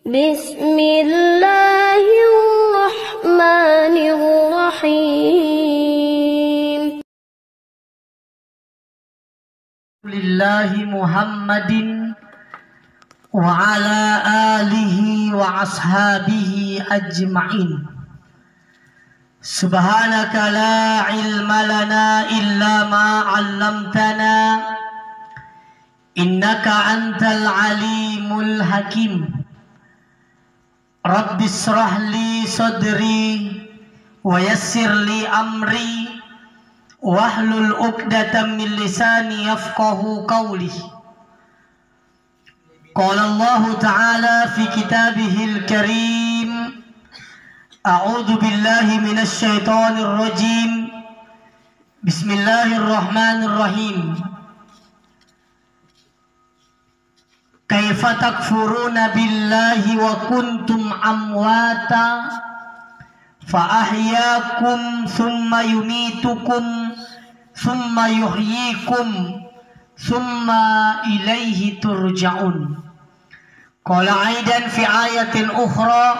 Bismillahirrahmanirrahim. Lillahi Muhammadin wa ala alihi wa ashabihi ajma'in. Subhanaka la ilma lana illa ma 'allamtana innaka antal alimul hakim. Rabbi israh li sadri wa yassir li amri wahlul 'uqdatam min lisani yafqahu qawli. Qala Allah Ta'ala fi kitabihil karim, a'udzu billahi minasy syaithanir rajim. Bismillahirrahmanirrahim. Kaifa takfuruna billahi wa kuntum amwata fa ahyakum thumma yumitukum thumma yuhyikum thumma ilaihi turja'un. Qala aidan fi ayatin ukhra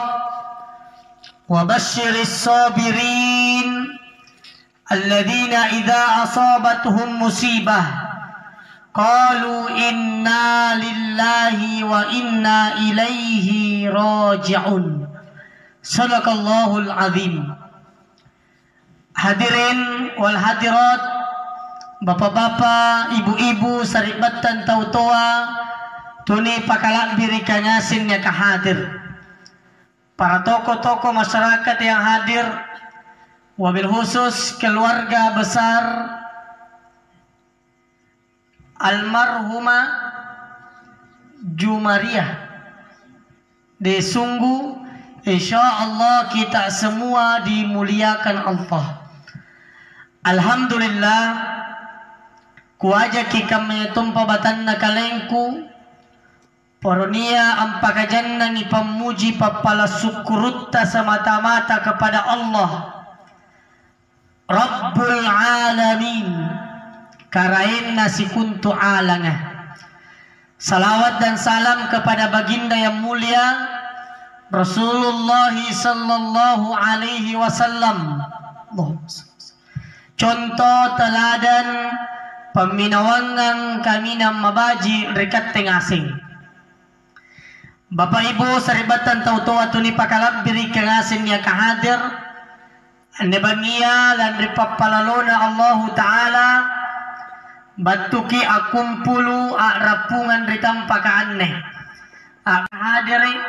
wa basyiris sabirin alladhina idza asabatuhum musibah qalu inna lillahi wa inna ilaihi raji'un. Sadaqallahul azim. Hadirin wal hadirat, bapak-bapak, ibu-ibu, saribatan tautoa, tuni pakalak biri kanyasin yang kahadir, para tokoh-tokoh masyarakat yang hadir, wabil khusus keluarga besar almarhumah Jumariah. Sungguh insyaallah kita semua dimuliakan Allah. Alhamdulillah kuaja kami tumpa batanna kalengku poronia ampakajanna ni pamuji papala syukurutta semata-mata kepada Allah Rabbul Alamin karain nasi kuntu alangah. Salawat dan salam kepada baginda yang mulia Rasulullah sallallahu alaihi wasallam, contoh teladan peminawangan kami nam mabaji rekat tengasing. Bapak Ibu saribatan tautoa tuni pakalab biri kengasing yang kahadir ane bangia lan ripapalalona Allah Ta'ala batuki akumpulu rapungan ritampakaanne hadiri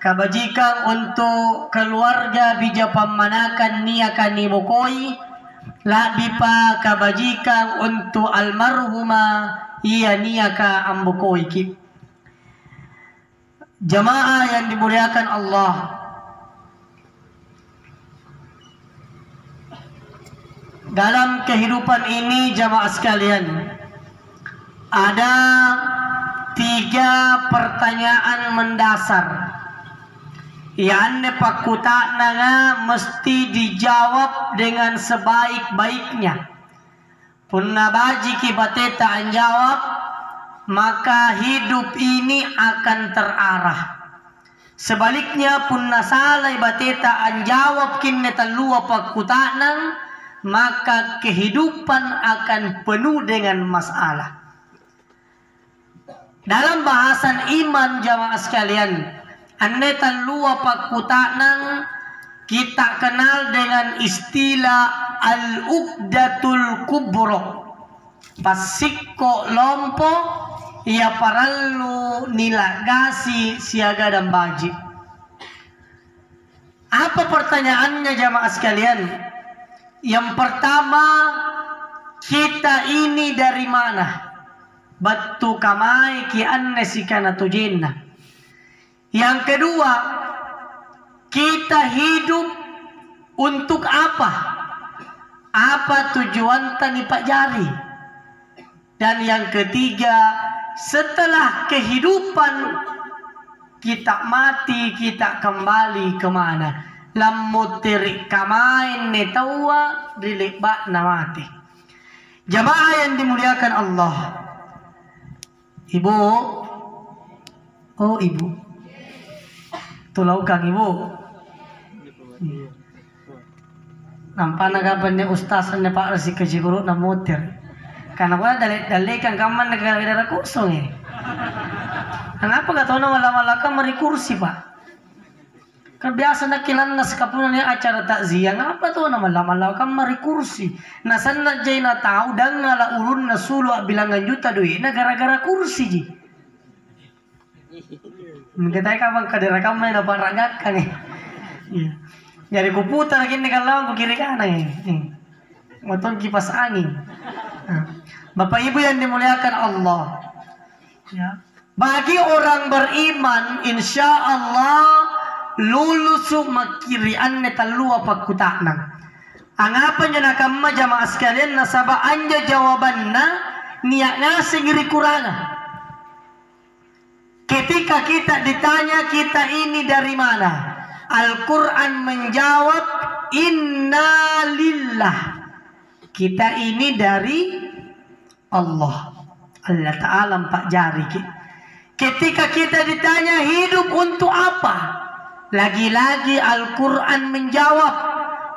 kabajikan untuk keluarga bija pamanakan niakan ibukoi labi pa kabajikan untuk almarhumah iya niaka ambukoi ki. Jamaah yang dimuliakan Allah, dalam kehidupan ini jamaah sekalian ada 3 pertanyaan mendasar yang pakuta naga mesti dijawab dengan sebaik-baiknya. Punna baji kibateta anjawab maka hidup ini akan terarah. Sebaliknya punna salai bateta anjawab kinne talua pakutanang maka kehidupan akan penuh dengan masalah. Dalam bahasan iman jamaah sekalian, anne talua pakutanang kita kenal dengan istilah al-uqdatul kubro. Pasikko lompo ia parallu nilagasi siaga dan baji. Apa pertanyaannya jamaah sekalian? Yang pertama, kita ini dari mana? Battu kamai ki anne sikana tujinna. Yang kedua, kita hidup untuk apa? Apa tujuan tani Pak Jari? Dan yang ketiga, setelah kehidupan kita mati, kita kembali kemana? Lamutiri kamain netawa dilibak namati. Jamaah yang dimuliakan Allah, ibu, oh ibu, Tulau kang ibu. Nampak nagapan niya ustasan niya para si kajiguro na motor. Karena ko na dali kang kaman nagkakilala kusong eh. Kenapa gak tahu na wala-wala ka marikursi pa? Kebiasa na kilan na sa kapunan niya acara takziah. Ngapa to na wala-wala ka marikursi? Nasan na jay na tao dang ngala ulun na sulo bilangan juta duit na gara-gara kursi ji. Kita kapag kadira ka may naparagak ka eh. Jadi kuputar lagi nih kalau ke kiri kanan eh. Motor kipas angin. Bapak Ibu yang dimuliakan Allah. Ya. Bagi orang beriman, insya Allah lulusu makirian netalua pakutakna. Angapan jana kamma jamaah sekalian nasaba anja jawabanna niatnya segeri kurang. Ketika kita ditanya kita ini dari mana, Al-Quran menjawab inna lillah. Kita ini dari Allah. Allah Ta'ala empat jari. Ketika kita ditanya hidup untuk apa, lagi-lagi Al-Quran menjawab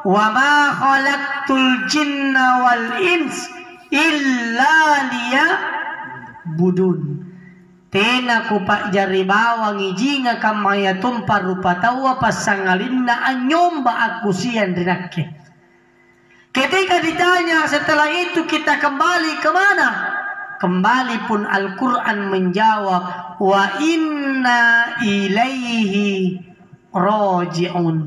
wa ma khalaqtul jinna wal ins illa liya'budun. Tena ku pak jari bawang ijinga kamaya tumpar rupa tawa pasangalinna anyomba aku sian rinake. Ketika ditanya setelah itu kita kembali kemana? Kembali pun Al-Quran menjawab wa inna ilaihi raji'un.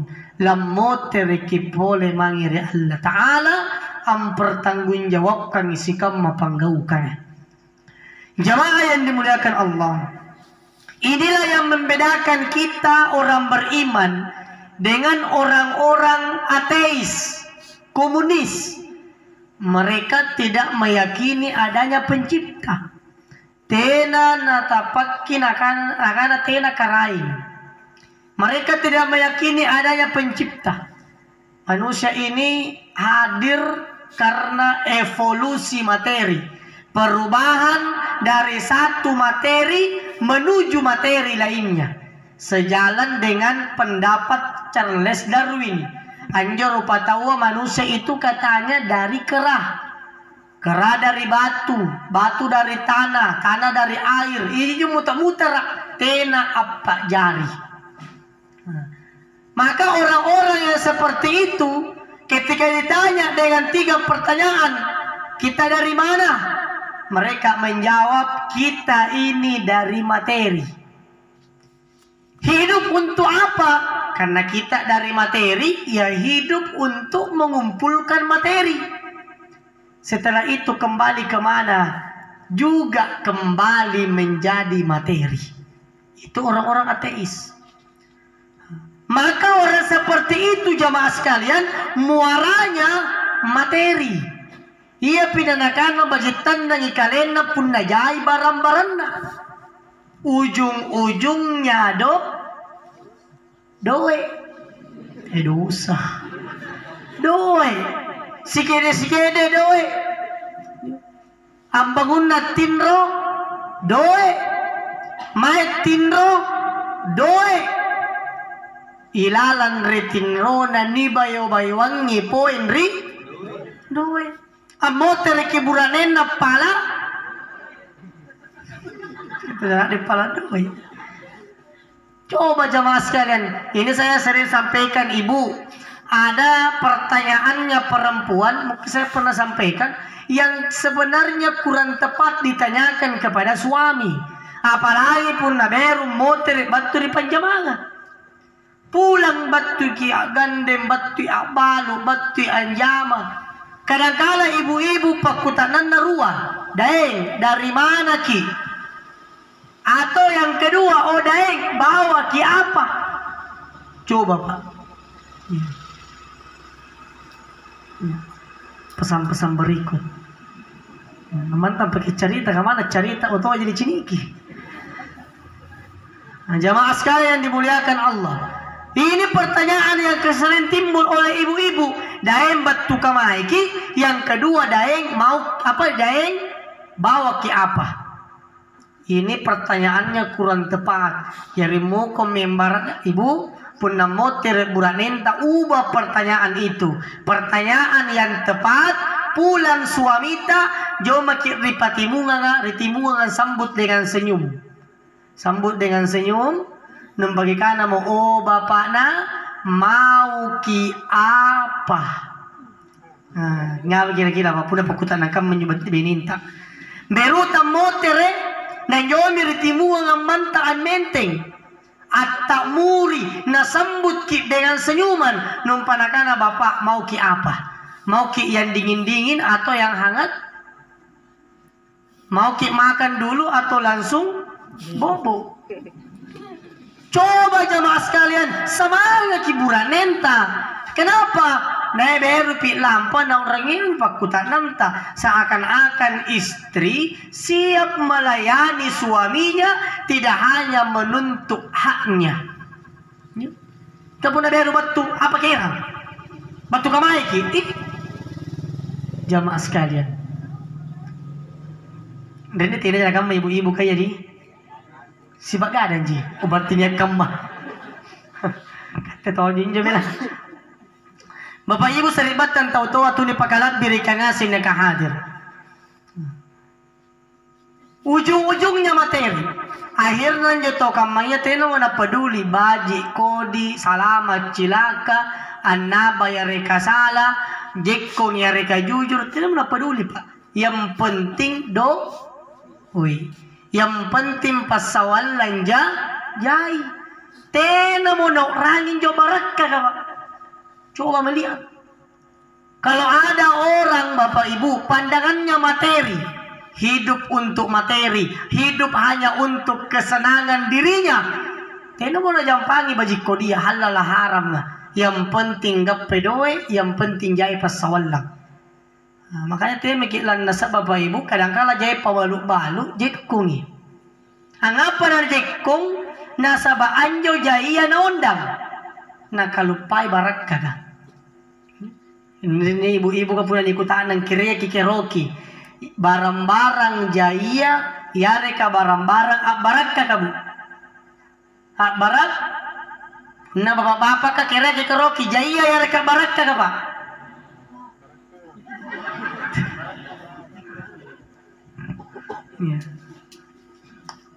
Lammotereki boleh mangiri Allah Ta'ala ampertanggungjawabkan isi kamma panggaukan. Jamaah yang dimuliakan Allah, inilah yang membedakan kita orang beriman dengan orang-orang ateis, komunis. Mereka tidak meyakini adanya pencipta. Tena natapakin akan tena karain. Mereka tidak meyakini adanya pencipta. Manusia ini hadir karena evolusi materi, perubahan dari satu materi menuju materi lainnya, sejalan dengan pendapat Charles Darwin. Anjur rupa tahu manusia itu katanya dari kerah dari batu, batu dari tanah, tanah dari air. Ini cuma muter-muter tena apa jari. Maka orang-orang yang seperti itu ketika ditanya dengan 3 pertanyaan, kita dari mana? Mereka menjawab kita ini dari materi. Hidup untuk apa? Karena kita dari materi, ya hidup untuk mengumpulkan materi. Setelah itu kembali kemana? Juga kembali menjadi materi. Itu orang-orang ateis. Maka orang seperti itu jamaah sekalian, muaranya materi. Ia pinanakan bajitan dan ikalena pun najai barang-barangna. Ujung-ujungnya doe. Dosa. Doe. Sikede doe. Ambangunna tinro doe. Maet tinro doe. Ilalan retinro na nibayo baywangi poin ri doe. Amoter kiburanen na pala. Tidak di pala doe. Coba jamaah sekalian, ini saya sering sampaikan ibu. Ada pertanyaannya perempuan, mungkin saya pernah sampaikan, yang sebenarnya kurang tepat ditanyakan kepada suami. Apalagi pun naberu motor batu di panjamanga. Pulang batu ki gandem batu abalu batu anjama. Kadang-kala ibu-ibu pakutanan narua. Daeng, dari mana ki? Atau yang kedua, oh daeng, bawa ki apa? Coba Pak. Pesan-pesan berikut. Mantap pakai cerita, kemana cerita? Atau jadi ciniki. Nah, jamaah sekalian dimuliakan Allah. Ini pertanyaan yang sering timbul oleh ibu-ibu. Daeng batu kamaiki. Yang kedua daeng mau apa? Daeng bawa ki apa? Ini pertanyaannya kurang tepat. Yarimu komembar ibu pun namotir buranenta ubah pertanyaan itu. Pertanyaan yang tepat pulang suamita jo makir ritimunga sambut dengan senyum. Sambut dengan senyum. Nembagikana mo oh bapakna mau ki apa? Nga kira-kira apa puna pakutan nakam menyubat beninta. Beruta motere na nyomi ritimunga ng mantaan menteng at takmuri na sambut ki dengan senyuman nung panakana bapak mau ki apa? Mau ki yang dingin-dingin atau yang hangat? Mau ki makan dulu atau langsung bobo? Coba jamaah sekalian semangat hiburan nenta. Kenapa? Nah baru pi lampa na orang ini pakutan nanta seakan-akan istri siap melayani suaminya, tidak hanya menuntut haknya. Kapuna baru batu apa kira? Batu kamai ki. Jamaah sekalian. Dan ini tidak akan ibu-ibu kayak di sibak gadan ji. Obatnya kemah. Kata tahu jinjo bela. Bapak ibu seribatan tahu-tahu atau ni pakalat berikan asin yang kahadir. Ujung-ujungnya materi. Akhirnya joto kamaya teno na peduli baji kodi salamat cilaka annaba ya reka salah jekong ya reka jujur tidak na peduli pak. Yang penting yang penting pasawalan jai. Tena mo na rangin jo baraka ka pak. Coba melihat. Kalau ada orang bapak ibu pandangannya materi, hidup untuk materi, hidup hanya untuk kesenangan dirinya. Teno mo na jampangi bajiko dia halal haram na. Yang penting gape doe, yang penting jai pasawalang. Nah, makanya teh mekilan nasa bapak ibu kadang-kala jai pawalu-balu jekkungi. Angapa na jekkung nasa baanjo jai na undang. Nakalupai barak kada. Ini ibu-ibu kapuna ikutan ng kirya kikeroki. Barang-barang jaya, yare ka barang-barang barak ka kabu. Barak? Na bapak-bapak ka kirya kikeroki, jaya yare ka barak ka kapa.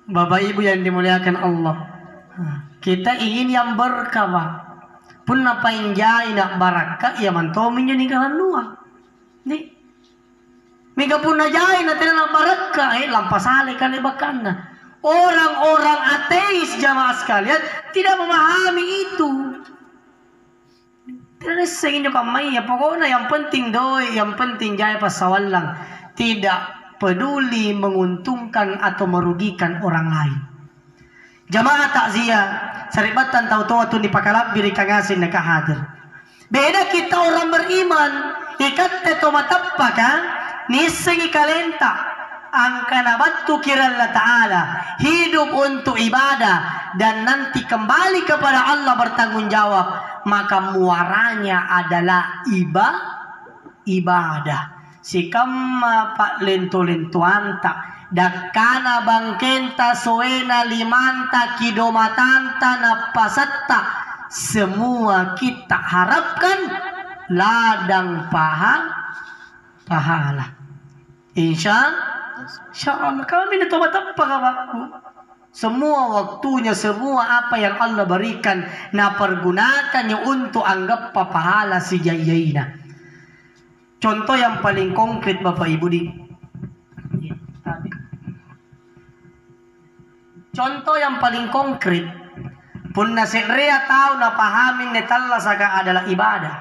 Bapak ibu yang dimuliakan Allah, kita ingin yang berkah. Pun apa yang jai nak baraka ia mantomin jadi kalan luang. Ni, mega pun na jai na tidak nak baraka lampas sale kali bakana. Orang-orang ateis jamaah sekalian tidak memahami itu. Tidak sengin juga kamay ya pokoknya yang penting doi, yang penting jai pasawalang. Tidak peduli menguntungkan atau merugikan orang lain. Jamaah takziah saribatan tahu-tahu tu dipakalap biri kangasin na kahadir. Beda kita orang beriman ikat teto matappa ka nisengi kalenta ang kanabatu kira Allah Ta'ala hidup untuk ibadah dan nanti kembali kepada Allah bertanggung jawab, maka muaranya adalah ibadah. Sikamma pak lento-lentuanta dakana bangkenta soena limanta kidomatanta napasatta, semua kita harapkan ladang pahala. Insya Allah kami nitobat apa kawanku. Semua waktunya, semua apa yang Allah berikan na pergunakannya untuk anggap pahala si jayaina. Contoh yang paling konkret Bapak Ibu di contoh yang paling konkret pun nasidrea tahu na pahamin netalla saka adalah ibadah.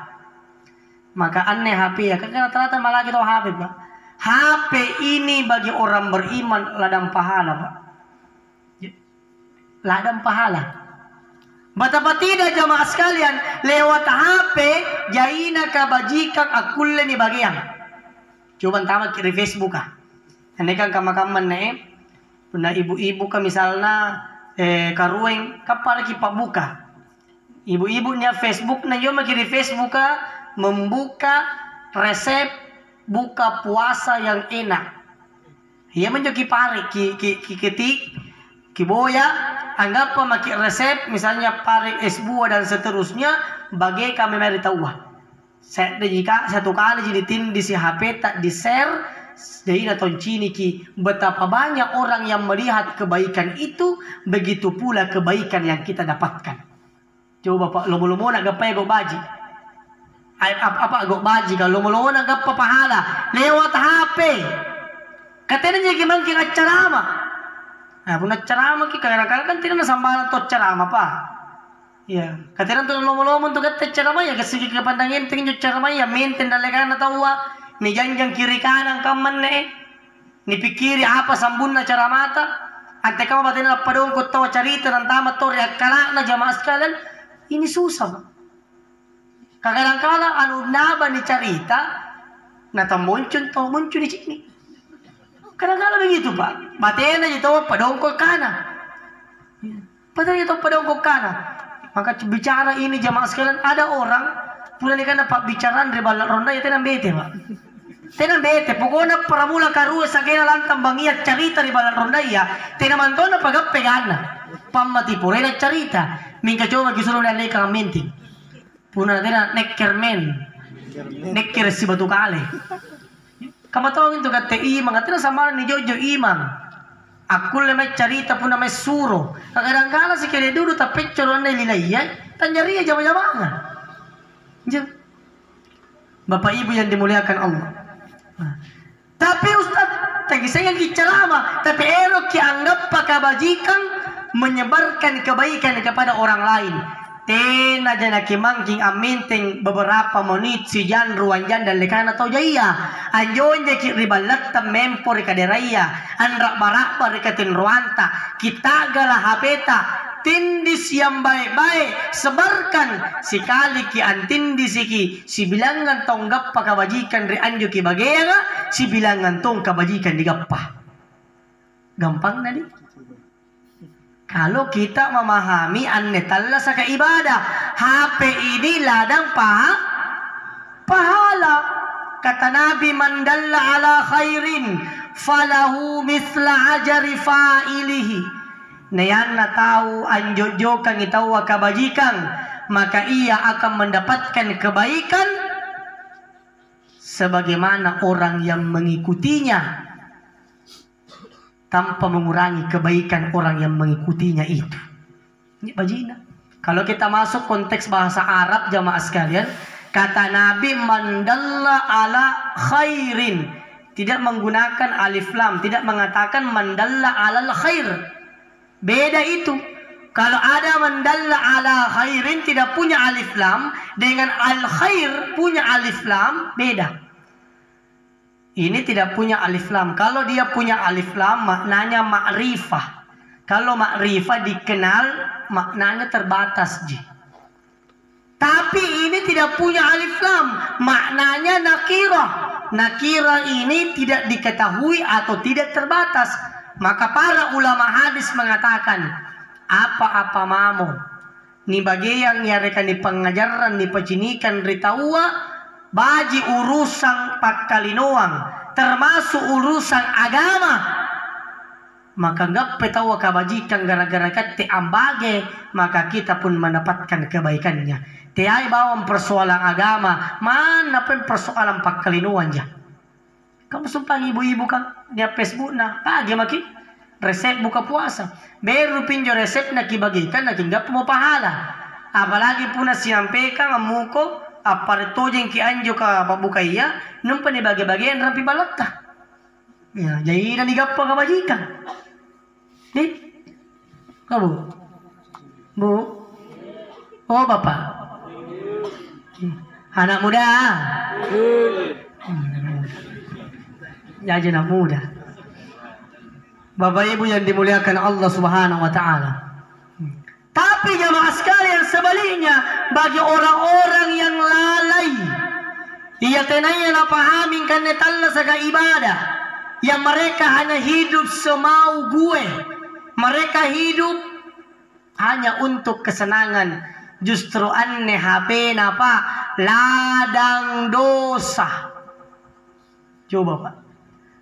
Maka aneh HP ya, kan rata-rata malah kita HP Pak. HP ini bagi orang beriman ladang pahala Pak. Ladang pahala. Betapa tidak jamaah sekalian, lewat HP jaina kabajikan akulle ni bagian. Coba tamat kiri Facebook ah. Ini kan kamakaman puna ibu-ibu ka misalnya karueng kapar ki pabuka. Ibu-ibunya Facebook na yo makiri Facebook ka membuka resep buka puasa yang enak. Iya menjoki pare ki ketik ki boya anggap memakai resep misalnya pare es buah dan seterusnya bagai kami mari tahu. Jika satu kali jadi tin di si HP tak di share jadi naton cini ki betapa banyak orang yang melihat kebaikan itu begitu pula kebaikan yang kita dapatkan. Coba Pak lomo-lomo nak gapai go baji. Apa go baji kalau lomo-lomo nak gapa pahala lewat HP. Katanya jadi gimana kira ceramah. Nah, pun ceramah ki kadang-kadang kan tidak sambaran to ceramah Pak. Ya, katanya tuh lomo-lomo untuk kata ceramah ya kesigi kepandangin tinggi ceramah ya maintain dalekan atau ni janjang kiri kanan kaman ni pikiri apa sambunna cara mata ante kamu batin apa dong kau tahu cerita dan tamat tor ya kala na jamaah sekalian ini susah kadang-kadang anu naba ni cerita nata muncul di sini kadang-kadang begitu Pak batin aja tahu apa dong kau kana batin aja tahu apa dong kau kana maka bicara ini jamaah sekalian ada orang pula ni kan Pak bicaraan ribalat ronda ya tenang bete Pak. Tenang bete, pokoknya pramula karua sakena lantang bangiat cerita di balan rondaya. Tenang mantona pagap pegana. Pamati purena cerita. Minka coba kisuruh dan leka minting. Puna tena nekker men. Nekker si batu kale. Kamu tahu itu kata imam, katanya sama ni Jojo imam. Aku lemah cerita puna mes suruh. Kadang-kadang si kene dulu tapi coruan lilaiya. Tanjari aja jama-jamaah. Bapak Ibu yang dimuliakan Allah. Tapi Ustaz, tadi saya ceramah, tapi elok anggap kebajikan menyebarkan kebaikan kepada orang lain. Tena jana kimangking aminting beberapa menit si jan ruanjan dan lekana atau jaya. Anjon jaki ribalat mempor kaderaya. Andrak barak barikatin ruanta. Kita galah hapeta. Tindis yang baik-baik sebarkan sekali ki antindis ki si bilangan tong gappa kabajikan ri anjo ki bagaya si bilangan tong kabajikan digappa gampang nadi kalau kita memahami anne talla saka ibadah HP ini ladang pahala kata Nabi man dalla ala khairin falahu mithla ajri fa'ilihi. Nayan na tahu anjojo kang itawa kabajikan maka ia akan mendapatkan kebaikan sebagaimana orang yang mengikutinya tanpa mengurangi kebaikan orang yang mengikutinya itu. Ini bajina. Kalau kita masuk konteks bahasa Arab jamaah sekalian, kata Nabi mandalla ala khairin, tidak menggunakan alif lam, tidak mengatakan mandalla alal khair. Beda itu. Kalau ada mandalla ala khairin tidak punya alif lam dengan al khair punya alif lam beda. Ini tidak punya alif lam. Kalau dia punya alif lam maknanya ma'rifah. Kalau ma'rifah dikenal maknanya terbatas ji. Tapi ini tidak punya alif lam, maknanya nakirah. Nakirah ini tidak diketahui atau tidak terbatas. Maka para ulama hadis mengatakan apa-apa mamo ni bagayang yarekan ni pengajaran ni pecinikan ritawa baji urusan pakkalinoang termasuk urusan agama maka gak petawa kabajikan gara-gara kate ambage maka kita pun mendapatkan kebaikannya. Tiai bawang persoalan agama mana pun persoalan pakkalinoang ja. Kamu sumpah ibu-ibu kan dia Facebook na pagi maki resep buka puasa baru pinjau resep nak dibagikan nak enggak mau pahala apalagi puna siampaikan amuko apa itu yang ki anjo ka buka iya numpa ni bagi-bagian rampi balatta ya jadi dan digappa kabajikan nih kamu bu oh bapak anak muda ya anak muda Bapak Ibu yang dimuliakan Allah Subhanahu wa taala. Tapi jamaah sekalian sebaliknya bagi orang-orang yang lalai ia tenaya na pahamin karena talla saka ibadah yang mereka hanya hidup semau gue. Mereka hidup hanya untuk kesenangan. Justru anne HP napa ladang dosa. Coba Pak.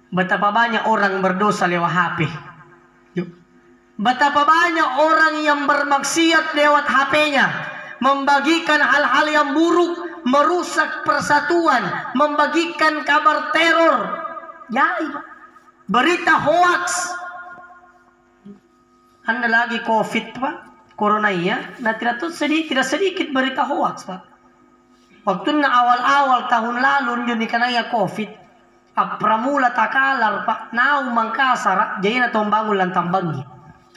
Betapa banyak orang berdosa lewat HP. Yuk. Betapa banyak orang yang bermaksiat lewat HP-nya. Membagikan hal-hal yang buruk, merusak persatuan, membagikan kabar teror. Ya, berita hoax. Anda lagi COVID, Pak. Corona ya. Nah, tidak sedikit berita hoax, Pak. Waktu na awal-awal tahun lalu yun ikanaya COVID. Pramula takalar, Pak. Nau mangkasara. Jadi na tombangun lang tambangi.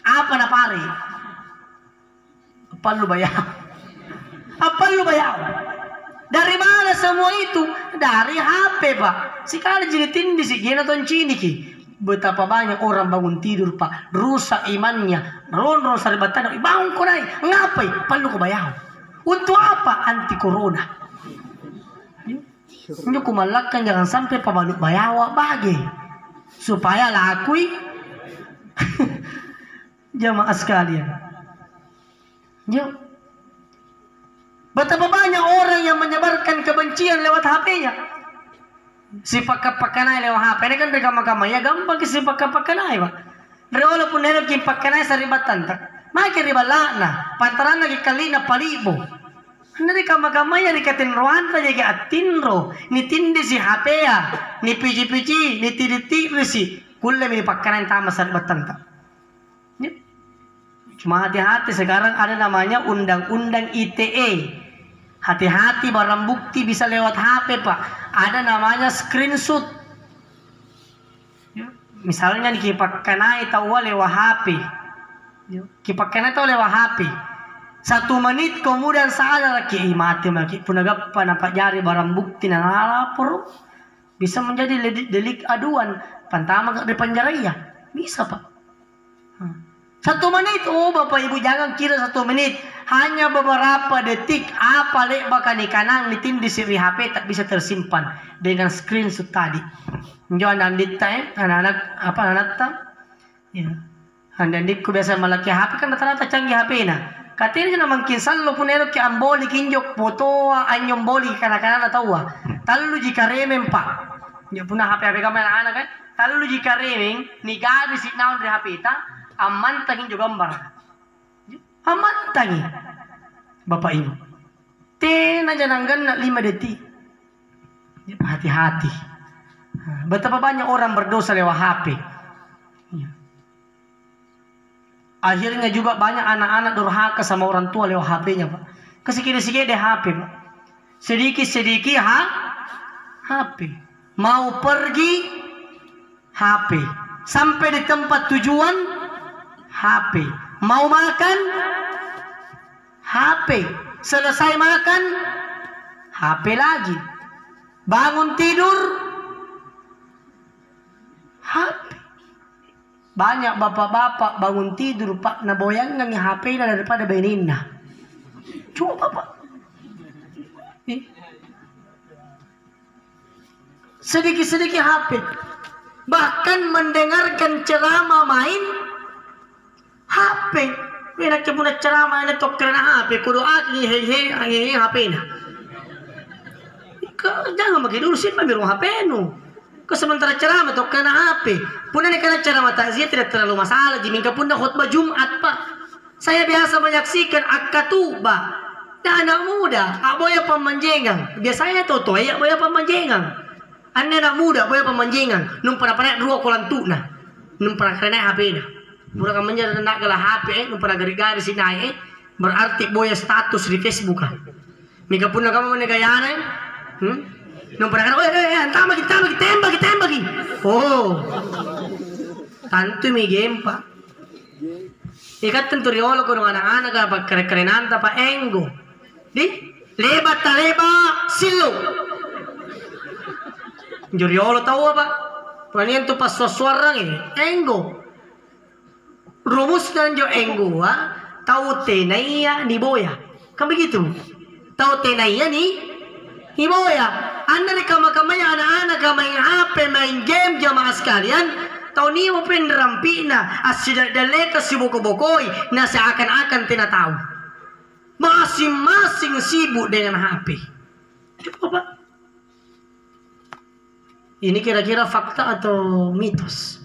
Apa na pare? Apa lu bayar? Apa lu bayar? Dari mana semua itu? Dari HP, Pak. Sekali jadi tindi si gina ton ciniki. Betapa banyak orang bangun tidur, Pak. Rusak imannya. Ron saribatan. Bangun ko nai. Ngapai? Palu ko bayar. Untuk apa? Anti corona. Ini kumalakkan jangan sampai pabaluk bayawa bagi. Supaya lakui. Jamaah sekalian. Yuk. Betapa banyak orang yang menyebarkan kebencian lewat HP-nya. Si pakai lewat HP ini kan rekam-rekam ya gampang si pakai Pak. Walaupun nero kim pakai saribatan tak. Makin ribalana, pantaran lagi kali na palibo. Nari rekam-rekam ya dikatin ruan saja ke atinro, ni tindi si HP ya, ni pici-pici, ni tiri-tiri si. Kulle ini pakai tama saribatan tak. Cuma hati-hati sekarang ada namanya undang-undang ITE. Hati-hati barang bukti bisa lewat HP, Pak. Ada namanya screenshot. Misalnya kipakanai tahu lewat HP. Kipakanai tahu lewat HP. 1 menit kemudian sadar lagi mati punagap nampak jari barang bukti na lapor. Bisa menjadi delik aduan. Pantama di penjara ya. Bisa, Pak. 1 menit, oh Bapak Ibu jangan kira 1 menit. Hanya beberapa detik apa lek bakal kanang nitin di siri HP tak bisa tersimpan dengan screenshot tadi. Jangan andita anak-anak tak. Ya. Andik ku biasa malaki HP kan rata-rata canggih HP na. Katanya naman kinsan lo punero ki amboli kinjok foto anyong boli kana-kana tawa. Talu jika remen Pak. Ya punah HP kami anak-anak kan. Talu jika remen ni gadi si naon di HP ta. Aman tangin juga gambar. Aman tangi. Bapak Ibu. Tena jananggan nak 5 detik. Hati-hati. Betapa banyak orang berdosa lewat HP. Akhirnya juga banyak anak-anak durhaka sama orang tua lewat HP-nya, Pak. Kesikit-sikit deh HP, Pak. Sedikit-sedikit HP. Mau pergi HP. Sampai di tempat tujuan HP. Mau makan HP. Selesai makan HP lagi. Bangun tidur HP. Banyak bapak-bapak bangun tidur Pak naboyang ng HP na daripada bainin na. Coba Pak. Sedikit-sedikit HP. Bahkan mendengarkan ceramah main HP. Enak ke muna ceramah na tok karena HP. Kudo aki hehe HP na. Jangan magidul sih pamirong HP no. Sementara ceramah tok karena HP. Puna ni kana ceramah takziah tidak terlalu masalah. Jika pun khutbah Jumat Pak. Saya biasa menyaksikan akatuba. Dan anak muda, aboya pemanjengan. Biasanya toto ya aboya pemanjengan. Anak muda aboya pemanjengan. Nung para-para dua kolantu na. Nung para karena HP na. Mura ka manja na nagala HP nung para gari-gari sinay berarti boya status di Facebook ka. Mika pun na kamu menegayana. Nung para karena tembak. Oh. Tanto may game pa. Ikat tentu riolo ko nung anak-anak ka pagkare-karenanta pa enggo. Di? Leba silo. Juriolo tahu apa? Panian tu pas suarang ini. Enggo. Rumus dan jo enggo ha. Tahu tenaya ni boya. Kan begitu? Tahu tenaya ni boya. Anda ni kama-kamanya anak-anak main HP, main game jamaah sekalian. Tahu ni mo penrampi na asida daleka si boko-bokoi na seakan-akan tidak tahu. Masing-masing sibuk dengan HP. Coba Pak. Ini kira-kira fakta atau mitos?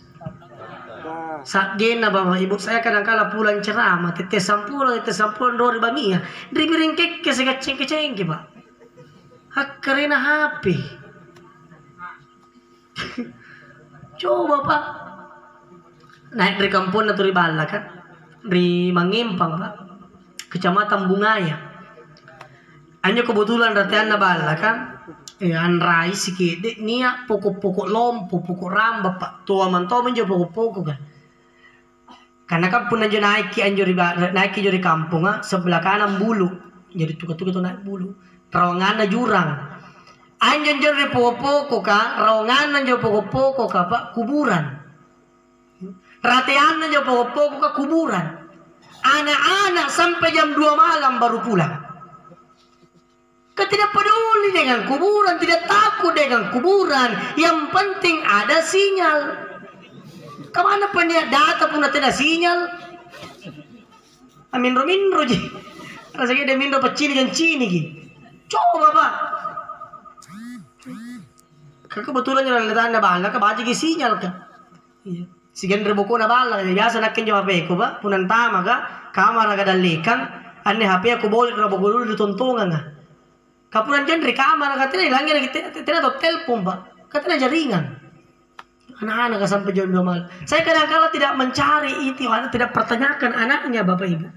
Sakgena bapak ibu saya kadang-kala pulang ceramah tete sampulan dori bamia dribiring keke segaceng-keceng pak hak karena HP. Coba pak naik dari kampung atau di Bala kan di Mangimpang pak kecamatan Bungaya hanya kebetulan ratian na Bala kan anrai sikit nia pokok-pokok lompo pokok ramba pak tua mantau menjadi pokok-pokok kan karena kan pun aja naik jori kampung sebelah kanan bulu jadi tuka-tuka itu naik bulu rawangan jurang anjir jori pokok-pokok kan rawangan jori pokok-pokok pak kuburan ratian aja pokok-pokok ke kuburan anak-anak sampai jam 2 malam baru pulang. Tidak peduli dengan kuburan, tidak takut dengan kuburan. Yang penting ada sinyal. Kemana pun dia data pun tidak sinyal. Minro ji. Rasanya dia minro pecini dan cini gitu. Coba pak. Kebetulan jalan letak anda bala ke baju sinyal kan. Sigan rebuko na bala biasa nakin jawab aku pak. Punan tama ka kamar ka dalikan. Ane HP aku boleh rebuko dulu ditontongan ka. Kapunan jan kamar katanya hilangnya tidak atau telepon pak. Katanya jaringan. Anak-anak sampai jam 2 malam. Saya kadang-kala tidak mencari itu, tidak pertanyakan anaknya bapak ibu.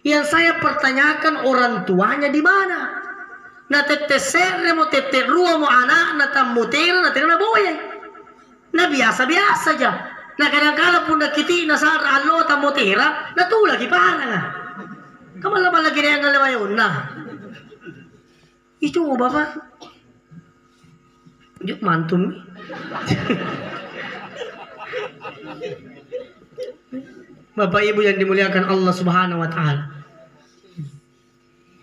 Yang saya pertanyakan orang tuanya di mana. Na tete serre mo tete rua mo anak na tamutera na tina boye. Na biasa-biasa aja. Na kadang-kala pun nakiti na sa allo tamutera na tu lagi para nga. Kamala lagi na yang ngalawayon na. Itu bapak. Yuk mantum. Bapak ibu yang dimuliakan Allah subhanahu wa ta'ala.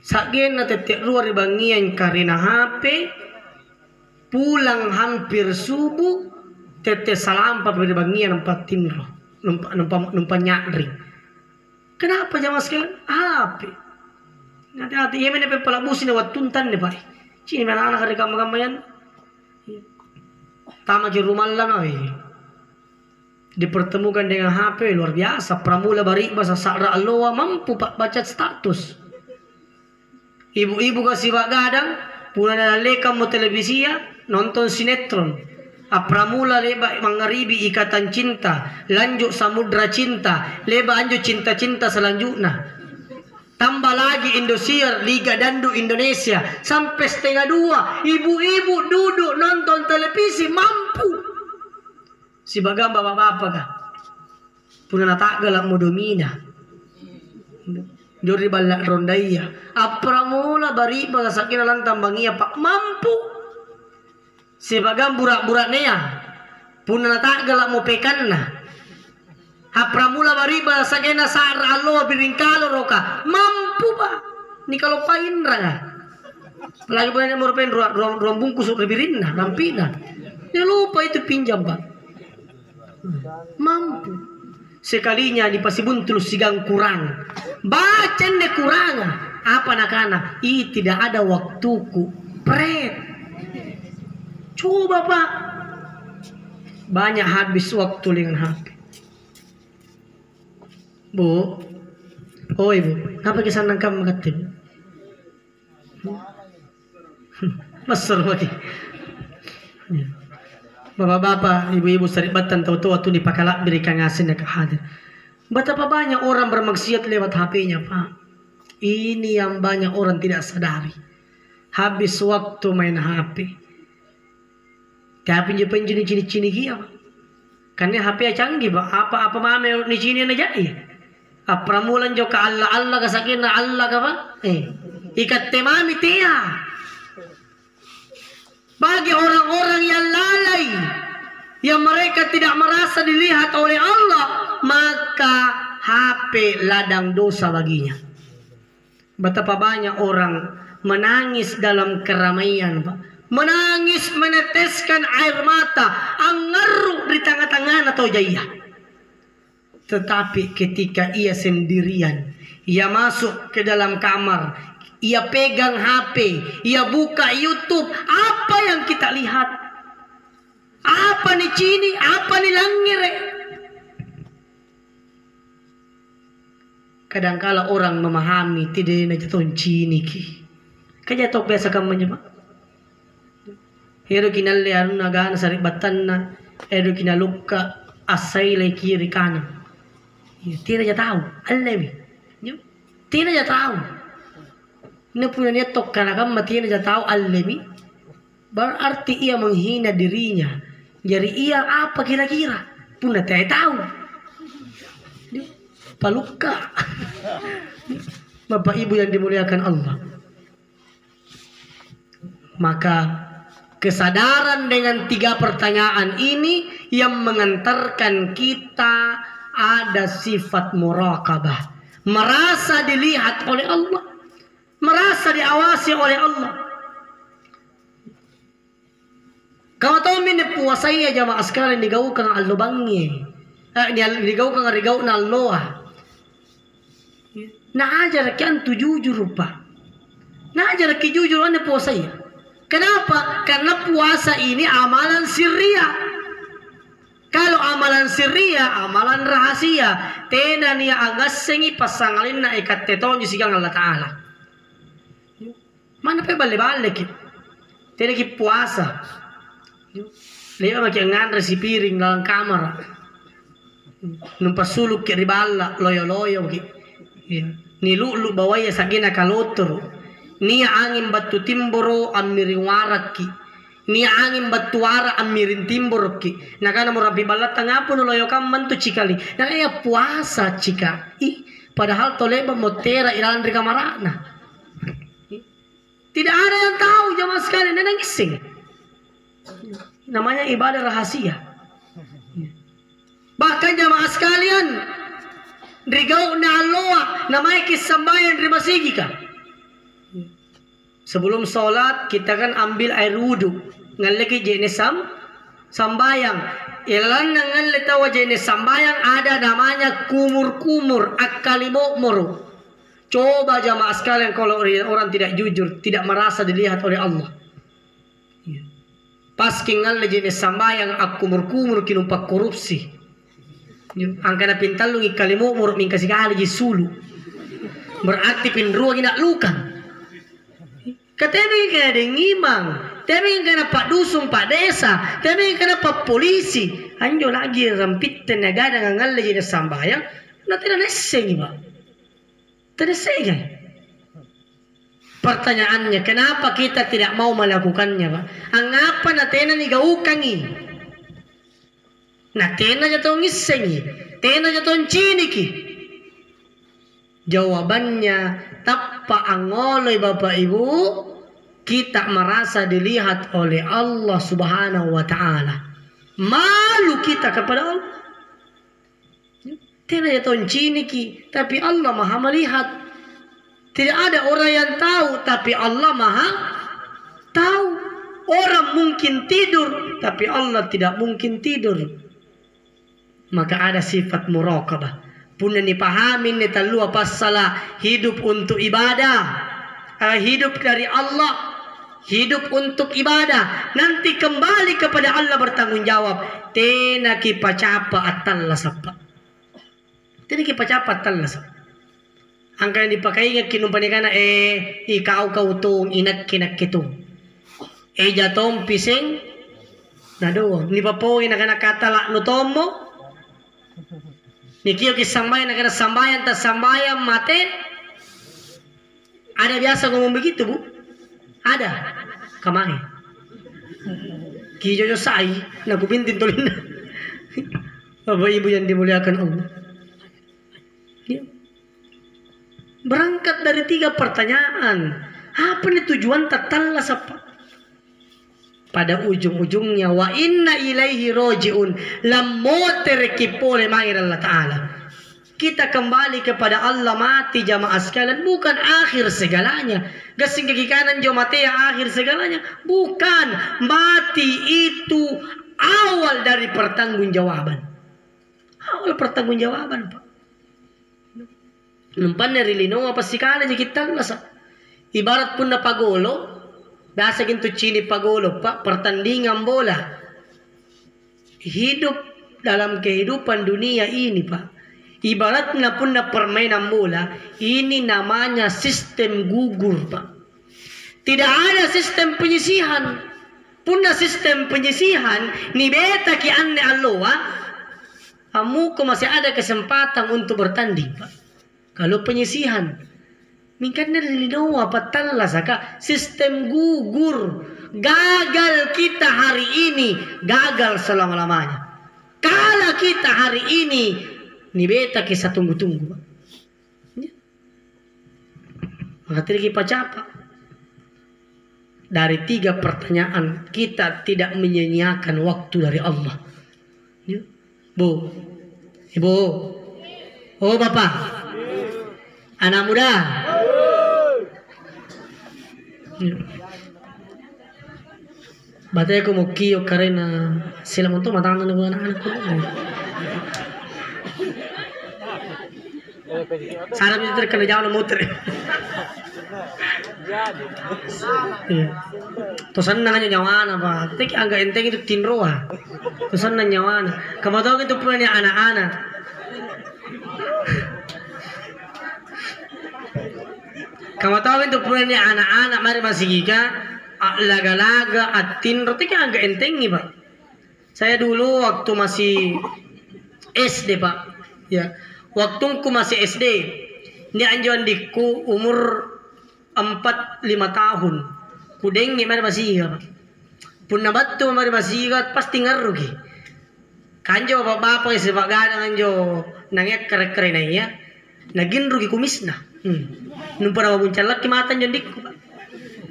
Sakin na tetek luar bangian karena HP. Pulang hampir subuh. Tetek salampa pada bangian nampak tinro. Nampak nyari. Kenapa jamaah sekalian? HP. Nanti ia mana pelabusin lewat tuntan deh pak. Cini mana anak ada kamar-kamaran. Tama di rumah lang dipertemukan dengan HP luar biasa. Pramula bari bahasa sakra alloa mampu pak baca status. Ibu-ibu kasih bagadang pulang lekam mo televisia nonton sinetron. Pramula leba mangaribi ikatan cinta, lanjut samudra cinta, leba anjo cinta-cinta selanjutnya. Tambah lagi Indosiar, Liga Dandu Indonesia. Sampai 1:30 ibu-ibu duduk nonton televisi mampu. Si bagam bapak-bapak kah? Puna tak galak modomina. Jori balak rondaya. Apramula bari bagasakin lantang bangia pak mampu. Si bagam burak-burak nea. Puna tak galak mo pekanna. Apramula bari bagasakin sar allo biringkalo roka mampu pak. Ni kalau pain ranga. Lagi banyak mau rupain ruang bungkus birinna rampina. Dia lupa itu pinjam pak. Mampu sekalinya di pasibuntul sigang kurang baca ne kurang apa nakana tidak ada waktuku pret coba pak banyak habis waktu dengan HP bu oh ibu apa kisah nangkam mengatim masuk lagi bapak-bapak, ibu-ibu saribatan tahu-tahu tu dipakalak berikan ngasin nak hadir. Betapa banyak orang bermaksiat lewat HP-nya, Pak. Ini yang banyak orang tidak sadari. Habis waktu main HP. Tapi je penjini cini-cini kia, Pak. Karena HP canggih, Pak. Apa-apa mame ni cini na jai. Pramulan jo ka Allah kasakin na Allah ka, Pak. Ikat temami tia. Bagi orang-orang yang lalai, yang mereka tidak merasa dilihat oleh Allah, maka HP ladang dosa baginya. Betapa banyak orang menangis dalam keramaian, Pak. Menangis meneteskan air mata, angaruk di tengah-tengah atau jaya. Tetapi ketika ia sendirian, ia masuk ke dalam kamar, ia pegang HP, ia buka YouTube, apa yang kita lihat? Apa ni cini, apa ni langir? Kadangkala orang memahami tidak na jatuh cini ki. Kaya jatuh biasa kamu nyebab. Hero kinalli anu nagan sari batanna, hero kinalukka asai lay kiri kanan. Tidak aja tahu, alewi. Tidak aja tahu. Ini punya niat tok karena kamu tidak aja tahu alewi. Berarti ia menghina dirinya. Jadi ia apa kira-kira? Pun tidak tahu. Paluka. Bapak Ibu yang dimuliakan Allah. Maka kesadaran dengan 3 pertanyaan ini yang mengantarkan kita ada sifat muraqabah. Merasa dilihat oleh Allah. Merasa diawasi oleh Allah. Kamu tahu ini puasanya jamaah sekalian digaukan al-lubangi. Digaukan rigau na Allah. Nah ajar kian tu jujur rupa. Nah ajar ki jujur ane puasanya. Kenapa? Karena puasa ini amalan sirria. Kalau amalan sirria, amalan rahasia, tena nia agasengi pasangalin na ikat teton sigang Allah Ta'ala. Mana pe balik-balik kita. Tena ki puasa. Leo maki ngandre si piring dalam kamar. Numpas suluk ki riballa, loyo-loyo ki. Ni lulu bawaya sagina kalotor. Nia angin batu timboro amiring warak ki. Nia angin batu wara amiring timboro ki. Nakana mo rabi balat tangapun loyo kam mantu cikali. Nakaya puasa cika. Padahal toleba motera ilan di kamarana. Tidak ada yang tahu jamaah sekalian. Nenang ising. Namanya ibadah rahasia. Bahkan jamaah sekalian, rigau na aloa namanya kisambayan di masjid ka. Sebelum sholat kita kan ambil air wudu, ngaleki jenis sambayang. Ilan ngal tahu jenis sambayang ada namanya kumur-kumur akalimokmur. Coba jamaah sekalian kalau orang tidak jujur, tidak merasa dilihat oleh Allah. Pas kingal jenis sambayang akumur-kumur kinumpak korupsi. Angkana pintalung ikalimu muruk min kasih kali sulu. Berarti pinruah gina lukan. Katemi kena ngimang, temi kena pak dusun pak desa, temi kena pak polisi. Anjo lagi rampit tenaga dengan ngalle jadi sambayang. Na tidak neseng ba? Tidak neseng. Pertanyaannya, kenapa kita tidak mau melakukannya, Pak? Angapa na tena ni gaukangi? Nah, tena jatuh ngisengi, tena jatuh ciniki. Jawabannya, tappa angoloy Bapak Ibu, kita merasa dilihat oleh Allah Subhanahu wa Ta'ala. Malu kita kepada Allah. Tena jatuh ciniki, tapi Allah Maha melihat. Tidak ada orang yang tahu, tapi Allah Maha tahu. Orang mungkin tidur, tapi Allah tidak mungkin tidur. Maka ada sifat muraqabah. Punya dipahamin ni talu apa salah hidup untuk ibadah. Hidup dari Allah. Hidup untuk ibadah. Nanti kembali kepada Allah bertanggung jawab. Tena ki pacapa atalla sapa. Tena ki pacapa atalla sapa. Angka yang dipakai ingat kinumpanikana ikaw kautung inak kinak kitung. Jatong pising. Nado. Ni papoy na kanakatala nutomo. Nikio kisambayan na sambayan ta sambayan mate. Ada biasa ngomong begitu bu? Ada. Kamahi. Kijojo sai nagupintin tulin. Bapak Ibu yang dimuliakan Allah. Berangkat dari 3 pertanyaan. Apa nih tujuan tatalla sapa? Pada ujung-ujungnya wa inna ilaihi roji'un lamoter kipole mangir Allah Ta'ala. Kita kembali kepada Allah mati jamaah sekalian. Bukan akhir segalanya. Gasing kaki kanan jo mati yang akhir segalanya. Bukan. Mati itu awal dari pertanggungjawaban. Awal pertanggungjawaban Pak. Numpan rilino apa sih kana kita nasa. Ibarat pun na pagolo. Biasa ginto cini pagolo Pak. Pertandingan bola. hidup dalam kehidupan dunia ini, Pak, ibaratnya punna permainan bola, ini namanya sistem gugur, Pak. Tidak ada sistem penyisihan. Punna sistem penyisihan, ni beta ki anne alloa, kamu masih ada kesempatan untuk bertanding, Pak. Kalau penyisihan, mungkin dari doa patalla saka sistem gugur. Gagal kita hari ini, gagal selama-lamanya. Kalau kita hari ini, ni beta kisah tunggu-tunggu, Pak. Ya. Maka tadi kita capa. Dari 3 pertanyaan, kita tidak menyia-nyiakan waktu dari Allah. Ya. Bu, Ibu, oh Bapak, anak muda. Ya. Batay ko mo kiyo ka rin na sila mo to matang na anak-anak ko. Sarap yung kena jauh muter. Tusan na nga nyawana ba? Teki angga enteng itu tinro ha. Tusan na nyawana. Kamatawag itu pun ni anak-anak. Kamatawag itu pun ni anak-anak mari masigika. Laga-laga atin roti kan agak enteng nih, Pak. Saya dulu waktu masih SD, Pak. Ya, waktu ku masih SD, ini anjuran diku umur 4-5 tahun. Kudeng ni mana masih Pak. Punna batu mari masih pasti ngarugi. Kanjo bapak-bapak sebab gadang anjo nangek kere-kere na ya. Nagin rugi kumisna. Numpara mabuncal laki mata anjo diku, Pak.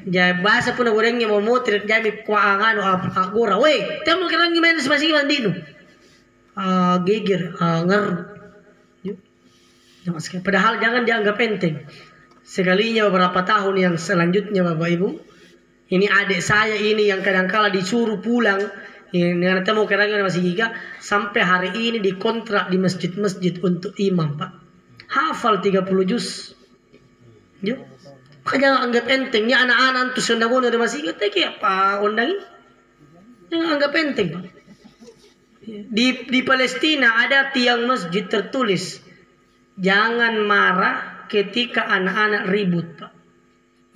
Ya bahasa pun gorengnya mau motor jadi kuangan agora. Weh, temu kerang gimana masih mandino. Geger, padahal jangan dianggap enteng. Sekalinya beberapa tahun yang selanjutnya Bapak Ibu, ini adik saya ini yang kadang-kala disuruh pulang. Yang temu kerangnya masih giga sampai hari ini dikontrak di masjid-masjid untuk imam, Pak. Hafal 30 juz. Yuk. Jangan anggap entengnya anak-anak tuh sendang dari masih kita kayak apa undangin? Jangan anggap enteng, Pak. Di Palestina ada tiang masjid tertulis, jangan marah ketika anak-anak ribut, Pak.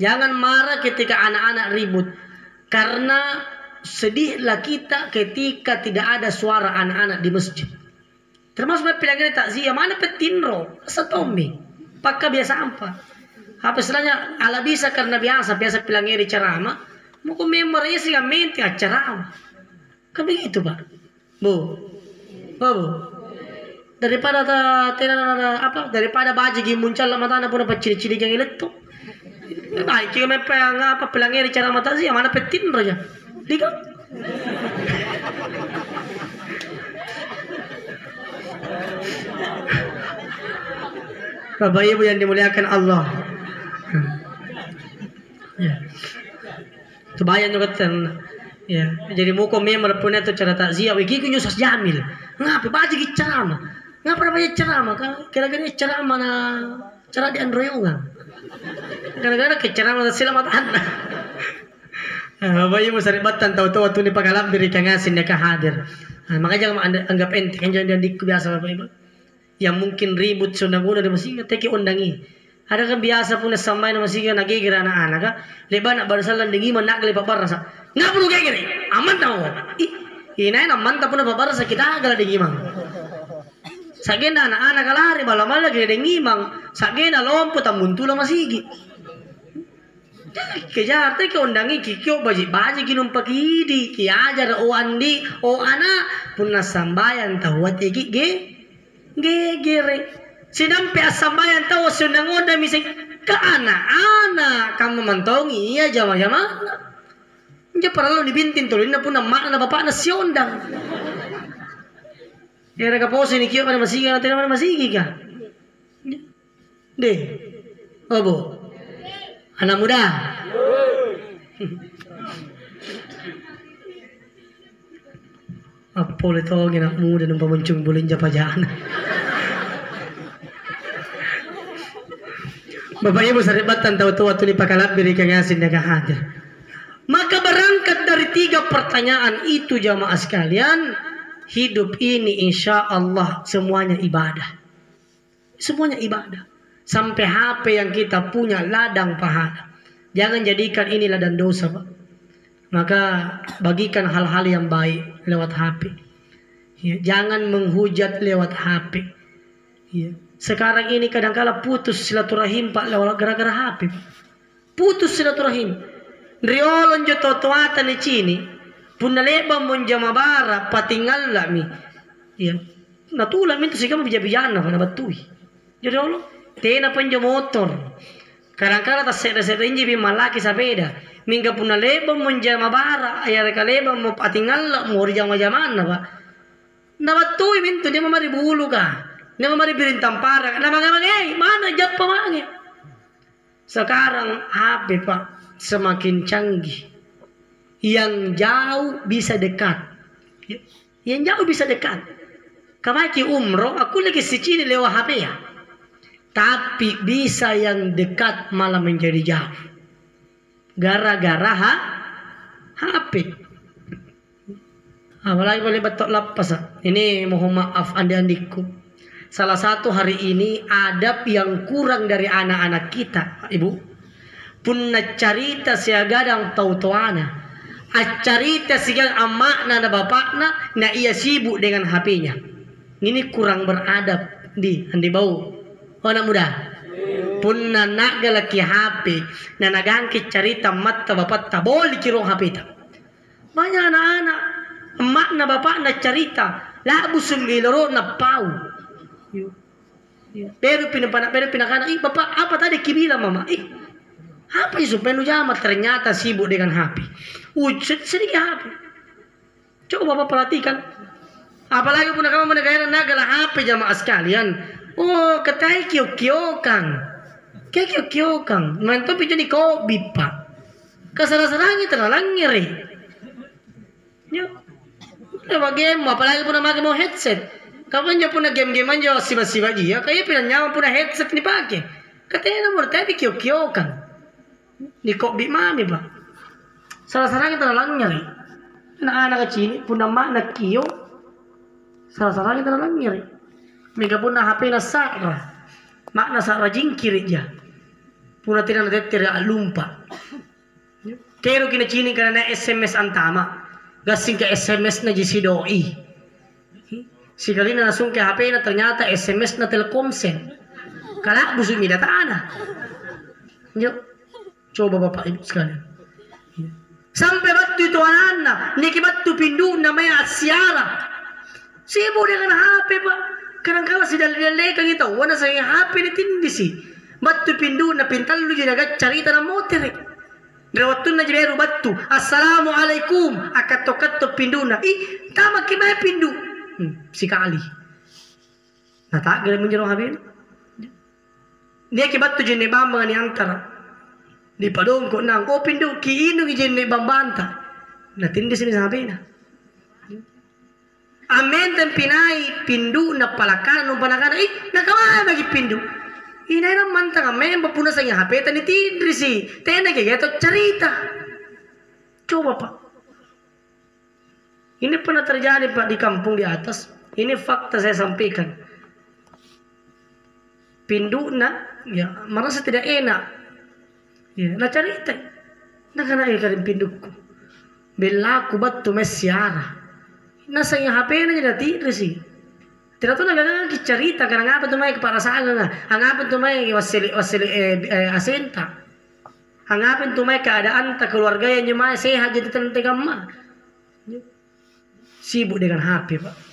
Jangan marah ketika anak-anak ribut, karena sedihlah kita ketika tidak ada suara anak-anak di masjid. Termasuk pelanggan takziah mana petinro, setombi, pakka biasa apa? Apa istilahnya ala bisa karena biasa pelangeri ceramah, mau membernya sih menti ceramah. Kan begitu, Pak. Bu. Daripada daripada baji gi muncul lama tanah pun apa ciri-ciri yang itu. Baik jika memang apa pelangeri ceramah tadi mana petin aja. Lihat. Bapak Ibu yang dimuliakan Allah. Ya. Tubayan juga ten. Ya, jadi muka member punya tu cara takziah. Wiki ku nyusas jamil. Ngapa baca ceramah? Ngapa banyak ceramah? Kira-kira ceramah na cara di androyongan. Gara-gara ke ceramah selamat anda. Bayi musari batan tahu-tahu waktu ni pakalam beri kangasin dia hadir. Makanya jangan anggap enteng jangan diku biasa Bapak Ibu. Yang mungkin ribut sudah guna di masjid teki undangi. Ada kan biasa punya sampai nama sih nagigir anak-anak kan, lebar nak bersalan dengi mana nak lepas barasa, nggak perlu kayak gini, aman tahu, ini aman tak pun lepas barasa kita agak dengi mang, sagena anak-anak kalari malam-malam kita dengi mang, sagena lompat tamuntul masih gini, kejar teh keundangi kikyo baji kinumpak idi, kiajar o andi o anak punna sambayan tahu tegi gegere. Sinampi asambayan tahu sundangoda mising ke anak-anak kamu mentongi iya jama-jama. Dia perlu dibintin tulin na pun mak na bapak na siondang. Dia ada kapos ini kio pada masih kan tidak masih kan. Deh, obo, anak muda. Apa boleh tahu anak muda nampak mencung boleh japajana. Bapak Ibu saribatan tahu waktu ni pakalap beri kangasin dia hadir. Maka berangkat dari 3 pertanyaan itu jamaah sekalian, hidup ini insya Allah semuanya ibadah. Semuanya ibadah. Sampai HP yang kita punya ladang pahala. Jangan jadikan ini ladang dosa, Pak. Maka bagikan hal-hal yang baik lewat HP. Ya, jangan menghujat lewat HP. Ya. Sekarang ini kadang-kala putus silaturahim, Pak, lewat gara-gara HP. Putus silaturahim. Riolon jo totoata ni cini. Punna leba monjama bara patingal lah mi. Ya. Natula mi tu sikam bija-bijana na batui. Jadi Allah, tena panjo motor. Kadang-kala tas sere-sere inji bi malaki sabeda. Mingga punna leba monjama bara ayar kaleba mo patingal lah mo jama-jaman na, Pak. Na batui mintu dia mamari bulu ka. Dia mamari birintang para. Na mangamang mana jappa mangi. Sekarang HP, Pak, semakin canggih. Yang jauh bisa dekat. Yang jauh bisa dekat. Kamaki umroh, aku lagi sini lewat HP ya. Tapi bisa yang dekat malah menjadi jauh. Gara-gara HP. Apalagi boleh betok lapas. Ini mohon maaf adik-adikku. Salah satu hari ini adab yang kurang dari anak-anak kita, Ibu. Punna carita siagadang tau-tuana. Acarita sigang amakna na bapakna na ia sibuk dengan HP-nya. Ini kurang beradab di andi bau. Anak muda. Punna nagalaki HP na nagangkit carita matta bapatta boleh kirong HP ta. Banyak anak-anak emak na bapak na carita labu sumiloro na pau. Pero pinakana, bapak apa tadi kibila mama? Apa itu penuh jama ternyata sibuk dengan HP. Sedikit HP. Coba bapak perhatikan. Apalagi pun kamu menegakkan nagala HP jamaah sekalian. Oh, katai kio-kiokan. Kio-kiokan. Mantap jadi kau bipa. Kasara-sarangi terlalang ngeri. Ya. Bagaimana apalagi pun pakai mau headset. Kapan dia punya game-game aja siba-siba dia. Kayak pindah nyawa punya headset ni pakai. Katanya nomor tapi kio-kiokan. Ni kok bi mami, Pak. Salah-salah kita lang nyari. Anak-anak kecil punya makna kio. Salah-salah kita lang nyari. Mega punya HP na sakra. Makna sakra jingkir aja. Puna tidak tetir lumpa. Kero kina cini karena SMS antama. Gasing ke SMS na jisi doi. Si kali na langsung ke HP na ternyata SMS na Telkomsel. Kala busuk mi data ana. Yuk. Coba Bapak Ibu sekalian. Sampai waktu itu anak-anak niki batu pindu namanya Asyara. Sibuk dengan HP, Pak. Kadang-kala si dalil-dalil kita wana saya HP ditindi sih. Batu pindu na pintal lu jaga cerita na motor. Dari waktu na jiberu batu. Assalamualaikum. Akato-kato pindu na. Tama kimaya pindu. Si kali. Nah tak gila menjelang HP. Dia kibatu jene bamba ni antara. Di padong ko nang open do ki inu ijen ni bambanta natindi sini sabi na amen dan pinay pindu na palakan nung panakan nakamay bagi pindu inay naman ta amen papuna sa iya hapetan ni tindri si tena kaya to cerita coba Pak ini pernah terjadi Pak di kampung di atas ini fakta saya sampaikan pindu na ya merasa tidak enak. Ya, na cerita. Nakana karim pindukku. Belaku batu mesiara. Nasa yung HP na niya tidur sih. Tidak tuh nagagagi cerita karena ngapa tuh may keparasangan nga. Ang ngapa tuh may wasili asenta. Ang ngapa tuh may keadaan ta keluarga yang may sehat jadi tentu ma. Sibuk dengan HP, Pak.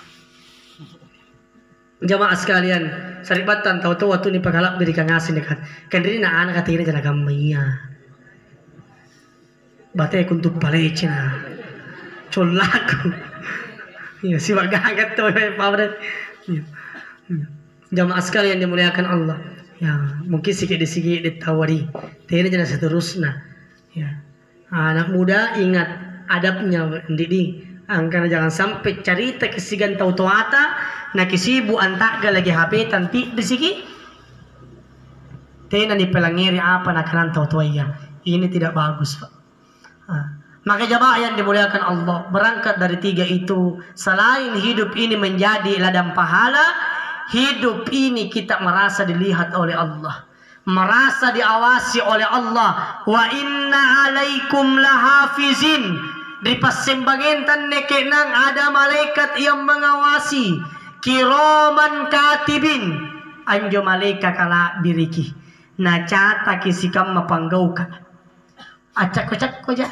Jamaah sekalian, saribatan tahu-tahu waktu ni paghalap dari kang asin kan. Kendiri na anak katira jana gamaya. Bate kuntuk palece na. Colaku. Ya si magagat to Pak. Jamaah sekalian dimuliakan Allah. Ya, mungkin sikit-sikit ditawari. Tena jana seterusnya. Ya. Anak muda ingat adabnya ndidi. Angkana jangan sampai cerita kesigan tau-tauata na kisibu antaga lagi HP tanti disiki tena ni pelangiri apa na kanan tau-tuaya ini tidak bagus Pak. Maka jamaah yang dimuliakan Allah, berangkat dari 3 itu, selain hidup ini menjadi ladang pahala, hidup ini kita merasa dilihat oleh Allah, merasa diawasi oleh Allah. Wa inna alaikum lahafizin, dipasembangin nekenang ada malaikat yang mengawasi, kiraman katibin, anjo malaikat kala biriki na cata kisikam mapanggaukan acak koja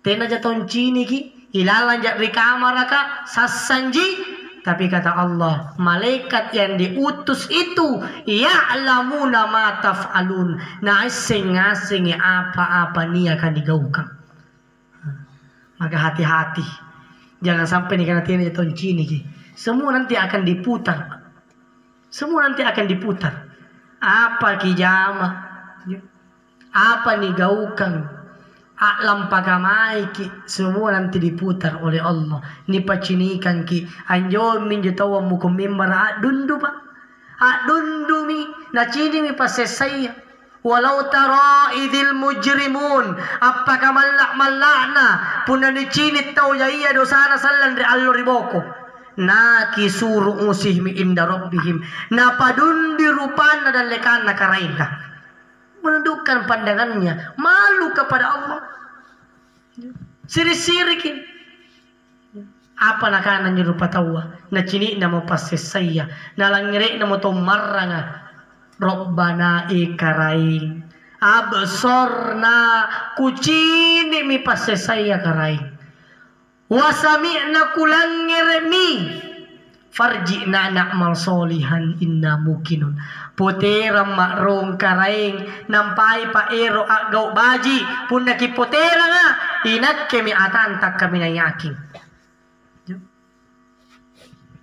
tena jaton cini ki ilalan jak di kamar ka sasanji. Tapi kata Allah, malaikat yang diutus itu ya'lamuna ma taf'alun, na asing-asing apa-apa nia akan digaukan. Maka hati-hati, jangan sampai nih karena tena jaton cini ki, semua nanti akan diputar. Semua nanti akan diputar. Apa kijama, apa nih gaukan, alam pagamai ki, semua nanti diputar oleh Allah. Ni pacinikan ki, anjo minjo tawa mukum mimbara adundu pa, adundu mi, na cini mi pasesaya. Walau tara idil mujrimun, apakah malak-malakna, puna ni cini tau jaya dosana salan ri allo riboko. Naki suruh usihmi inda rabbihim, napadundi rupana dan lekana karaina, menundukkan pandangannya, malu kepada Allah, siri-sirikin apa nakana nyerupa tawa na cini namo pasesaya na langire namo tomaranga robbana ikarain absorna kucini mi pasesaya karain wasami'na kulangirmi farji'na na'mal solihan inna mukinun potera makrong karaing nampai paero agaw baji pun nakipotera nga inak kami atantak kami na yakin.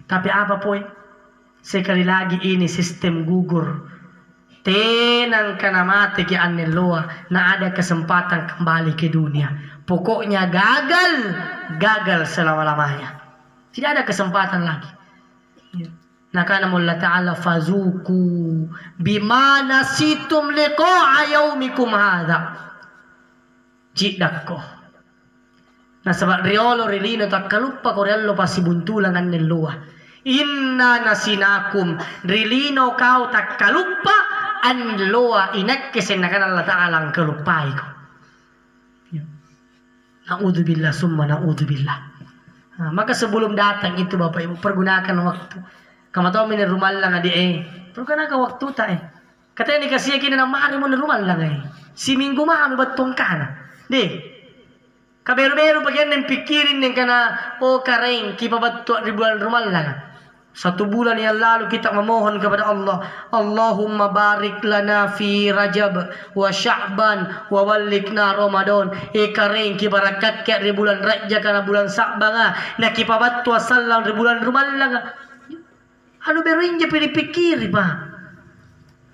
Tapi apa poy, sekali lagi ini sistem gugur, tenang kana mati ki anelloa na ada kesempatan kembali ke dunia. Pokoknya gagal selama-lamanya. Tidak ada kesempatan lagi. Nakana Allah Ta'ala fazuku bima nasitum liqa'a yaumikum hadha. Cidakko. Na sabak riolo rilino takkaluppa korello pasibuntulan annelloa. Inna nasinakum rilino kau takkaluppa annelloa inakke senakana Allah Ta'ala ang kalupai ko. Na'udzubillah summa na'udzubillah. Nah, maka sebelum datang itu Bapak Ibu pergunakan waktu. Kamu tahu min rumal lang adi pergunakan waktu ta katanya dikasih kini na mari mo rumal lang si minggu mah kami batong kana. Kaberu-beru bagian yang pikirin yang kana karaing kipa batu ribuan rumal lang. 1 bulan yang lalu kita memohon kepada Allah, Allahumma barik lana fi Rajab wa Sya'ban wa wallikna Ramadan. Karaing ki barakat ke bulan Rajab kana bulan Sya'ban na kipabatu sallam bulan rumalang. Ano berin je pilih-pikir pa.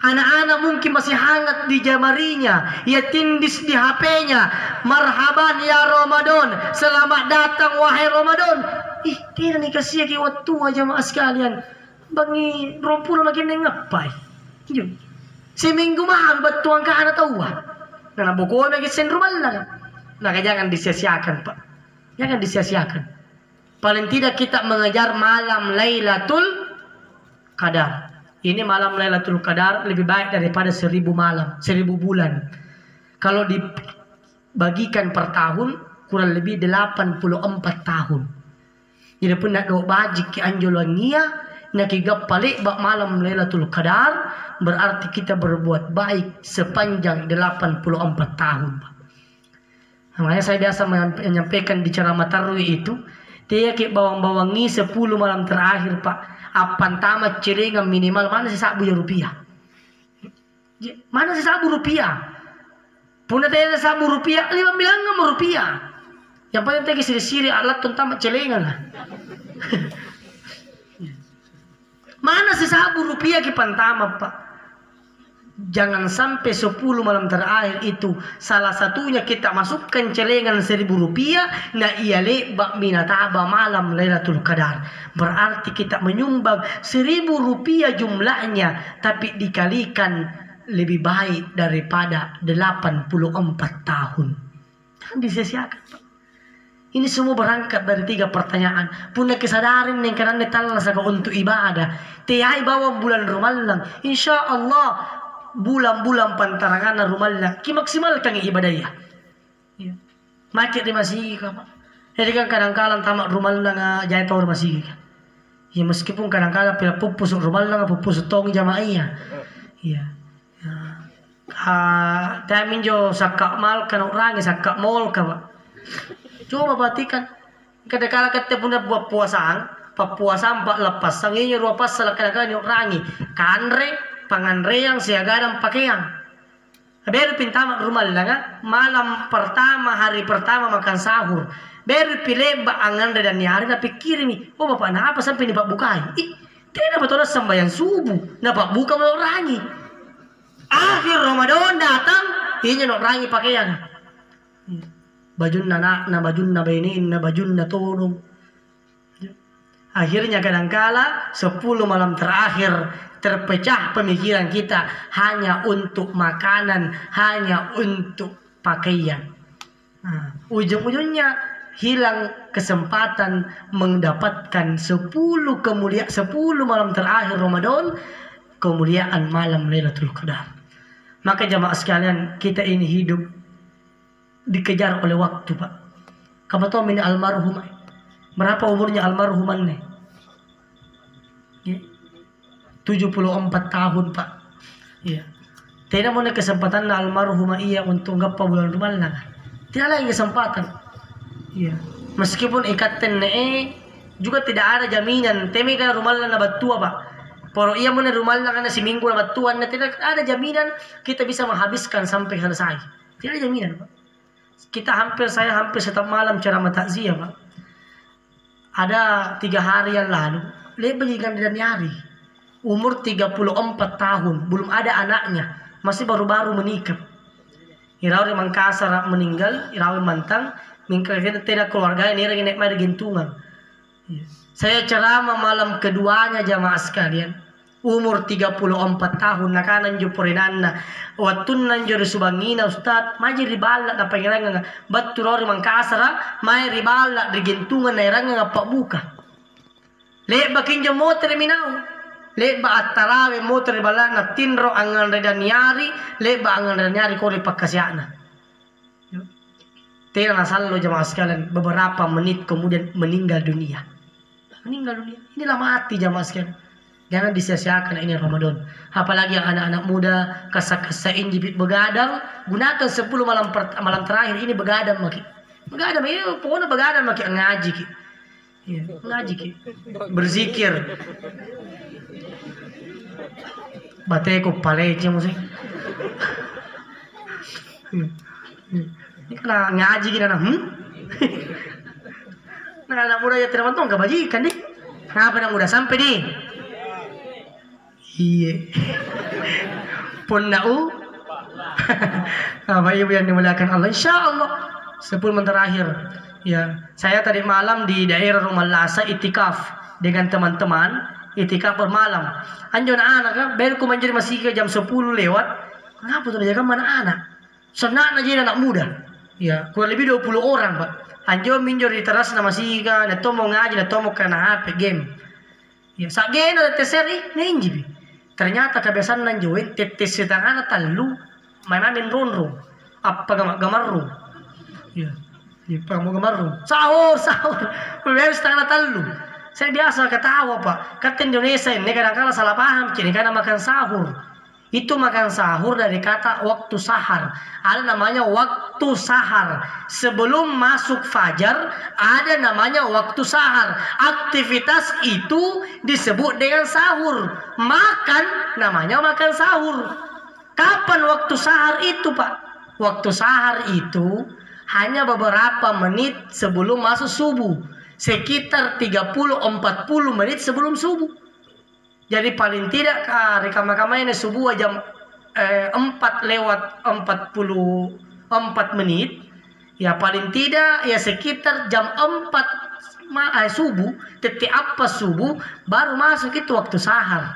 Anak-anak mungkin masih hangat di jamarinya, ya tindis di HP-nya. Marhaban ya Ramadan, selamat datang wahai Ramadan. Tidak nih kasih ki waktu aja mas sekalian. Bangi rompul lagi nengapai. Seminggu mah batuang ka anak tahu. Nah buku lagi senrumal lah. Nah jangan disia-siakan Pak. Jangan disia-siakan. Paling tidak kita mengejar malam Lailatul Qadar. Ini malam Lailatul Qadar lebih baik daripada 1000 malam, 1000 bulan. Kalau dibagikan per tahun kurang lebih 84 tahun. Jadi pun nak do bajik ki anjolonia nak igap palik bak malam Lailatul Qadar berarti kita berbuat baik sepanjang 84 tahun. Makanya saya biasa menyampaikan di ceramah tarwih itu, dia ki bawang-bawangi 10 malam terakhir Pak. Apan tamat ciringan minimal mana si sabu rupiah. Mana si sabu rupiah? Puna tanya sabu rupiah 5 bilang nggak rupiah. Yang paling tegi siri-siri alat tamat celengan lah. Mana si sabu rupiah ki pantama Pak. Jangan sampai 10 malam terakhir itu salah satunya kita masukkan celengan 1000 rupiah. Nah iya bak minataba malam Lailatul Qadar. Berarti kita menyumbang 1000 rupiah jumlahnya. Tapi dikalikan lebih baik daripada 84 tahun. Jangan disia-siakan Pak. Ini semua berangkat dari 3 pertanyaan. Punya kesadaran yang karena netalla saka untuk ibadah. Tiai bawa bulan Ramadan. Insya Allah bulan-bulan pantarangan Ramadan. Ki maksimalkan ibadah ya. Makin di masih apa? Jadi kan kadang-kadang tamak Ramadan jaya tawar masih kan. Ya meskipun kadang-kadang pila pupus Ramadan pupus tong jamaahnya. Ya. Tamin jo sakak mal kan orang sakak mall ka. Coba perhatikan. Kadang-kadang kita punya buat puasaan, papuasaan pak lepas sanginya rupa pas kadang-kadang rangi. Kanre, panganre yang siagadang pakaian. Baru pintamak rumah langa, malam pertama, hari pertama makan sahur. Baru pilih angan dan nyari, tapi kirimi. Oh bapak, nah apa sampai ini pak bukai? Tidak betul sembahyang subuh, nah pak buka mau rangi. Akhir Ramadan datang, ini nak rangi pakaian. Bajunna na bajunna bainin na bajunna turun. Akhirnya kadangkala 10 malam terakhir terpecah pemikiran kita hanya untuk makanan, hanya untuk pakaian. Ujung-ujungnya hilang kesempatan mendapatkan 10 malam terakhir Ramadan, kemuliaan malam Lailatul Qadar. Maka jamaah sekalian, kita ini hidup dikejar oleh waktu, Pak. Kamu tahu ini almarhum? Berapa umurnya almarhuman nih? 74 tahun, Pak. Ya. Tidak mau kesempatan almarhumah iya untuk ngapa bulan Ramadan. Tidak lagi kesempatan. Ya. Meskipun ikatan juga tidak ada jaminan. Temi kan Ramadan na batua, Pak. Poro iya mau Ramadan karena si minggu na batuan, tidak ada jaminan kita bisa menghabiskan sampai selesai. Tidak ada jaminan, Pak. Saya hampir setiap malam ceramah takziah, Pak. Ada 3 hari yang lalu, lebih dari nyari. Umur 34 tahun, belum ada anaknya, masih baru-baru menikah. Irawi Mangkasar meninggal, Irawi Mantang, mingkirkan tidak keluarga ini lagi naik mari gentungan. Saya ceramah malam keduanya jamaah sekalian. Umur 34 tahun nakanan jo porinanna watun nan jo subangina ustad maji ribala na pangiranga batturori Mangkasara mai ribala di gentungan na iranga ngapak buka le bakin jo motor minau le ba atarawe motor ribala na tinro angan redan nyari le ba angan redan nyari kori pakkasiana. Tidak nasallo jamaah sekalian, beberapa menit kemudian meninggal dunia. Inilah mati jamaah sekalian. Jangan disia-siakan ini Ramadan. Apalagi yang anak-anak muda kasa-kasain jibit begadang, gunakan 10 malam terakhir ini begadang maki. Begadang ini pokoknya begadang maki ngaji ki. Ya, ngaji ki. Berzikir. Bateko palece musik. Ini kena ngaji kita Nah, anak muda ya tidak nonton kebajikan nih. Kenapa anak muda sampai nih? Iya. Pun nau. Bapak Ibu yang dimuliakan Allah, insya Allah 10 menit terakhir. Ya, saya tadi malam di daerah Rumah Lasa itikaf dengan teman-teman, itikaf bermalam. Anjo anak kan, baru ku menjadi masih ke jam 10 lewat. Kenapa tuh jaga mana anak? Senang aja anak muda. Ya, kurang lebih 20 orang, Pak. Anjo minjor di teras nama siga, neto mau ngaji, neto mau kena HP game. Ya, sak game ada teseri, nenjibi. Ternyata kebiasaan nanjoin tetes setangan talu, main ronro, apa gamarro. Ya, apa mau gamarro. Sahur, beres setengah talu. Saya biasa ketawa, Pak. Kata Indonesia ini kadang-kadang salah paham, kini karena makan sahur. Itu makan sahur dari kata waktu sahar. Ada namanya waktu sahar. Sebelum masuk fajar, ada namanya waktu sahar. Aktivitas itu disebut dengan sahur. Makan namanya makan sahur. Kapan waktu sahar itu, Pak? Waktu sahar itu hanya beberapa menit sebelum masuk subuh. Sekitar 30-40 menit sebelum subuh. Jadi paling tidak rekam-rekamnya ini subuh jam 4:44 menit. Ya paling tidak ya sekitar jam 4 subuh, tetek apa subuh baru masuk itu waktu sahar.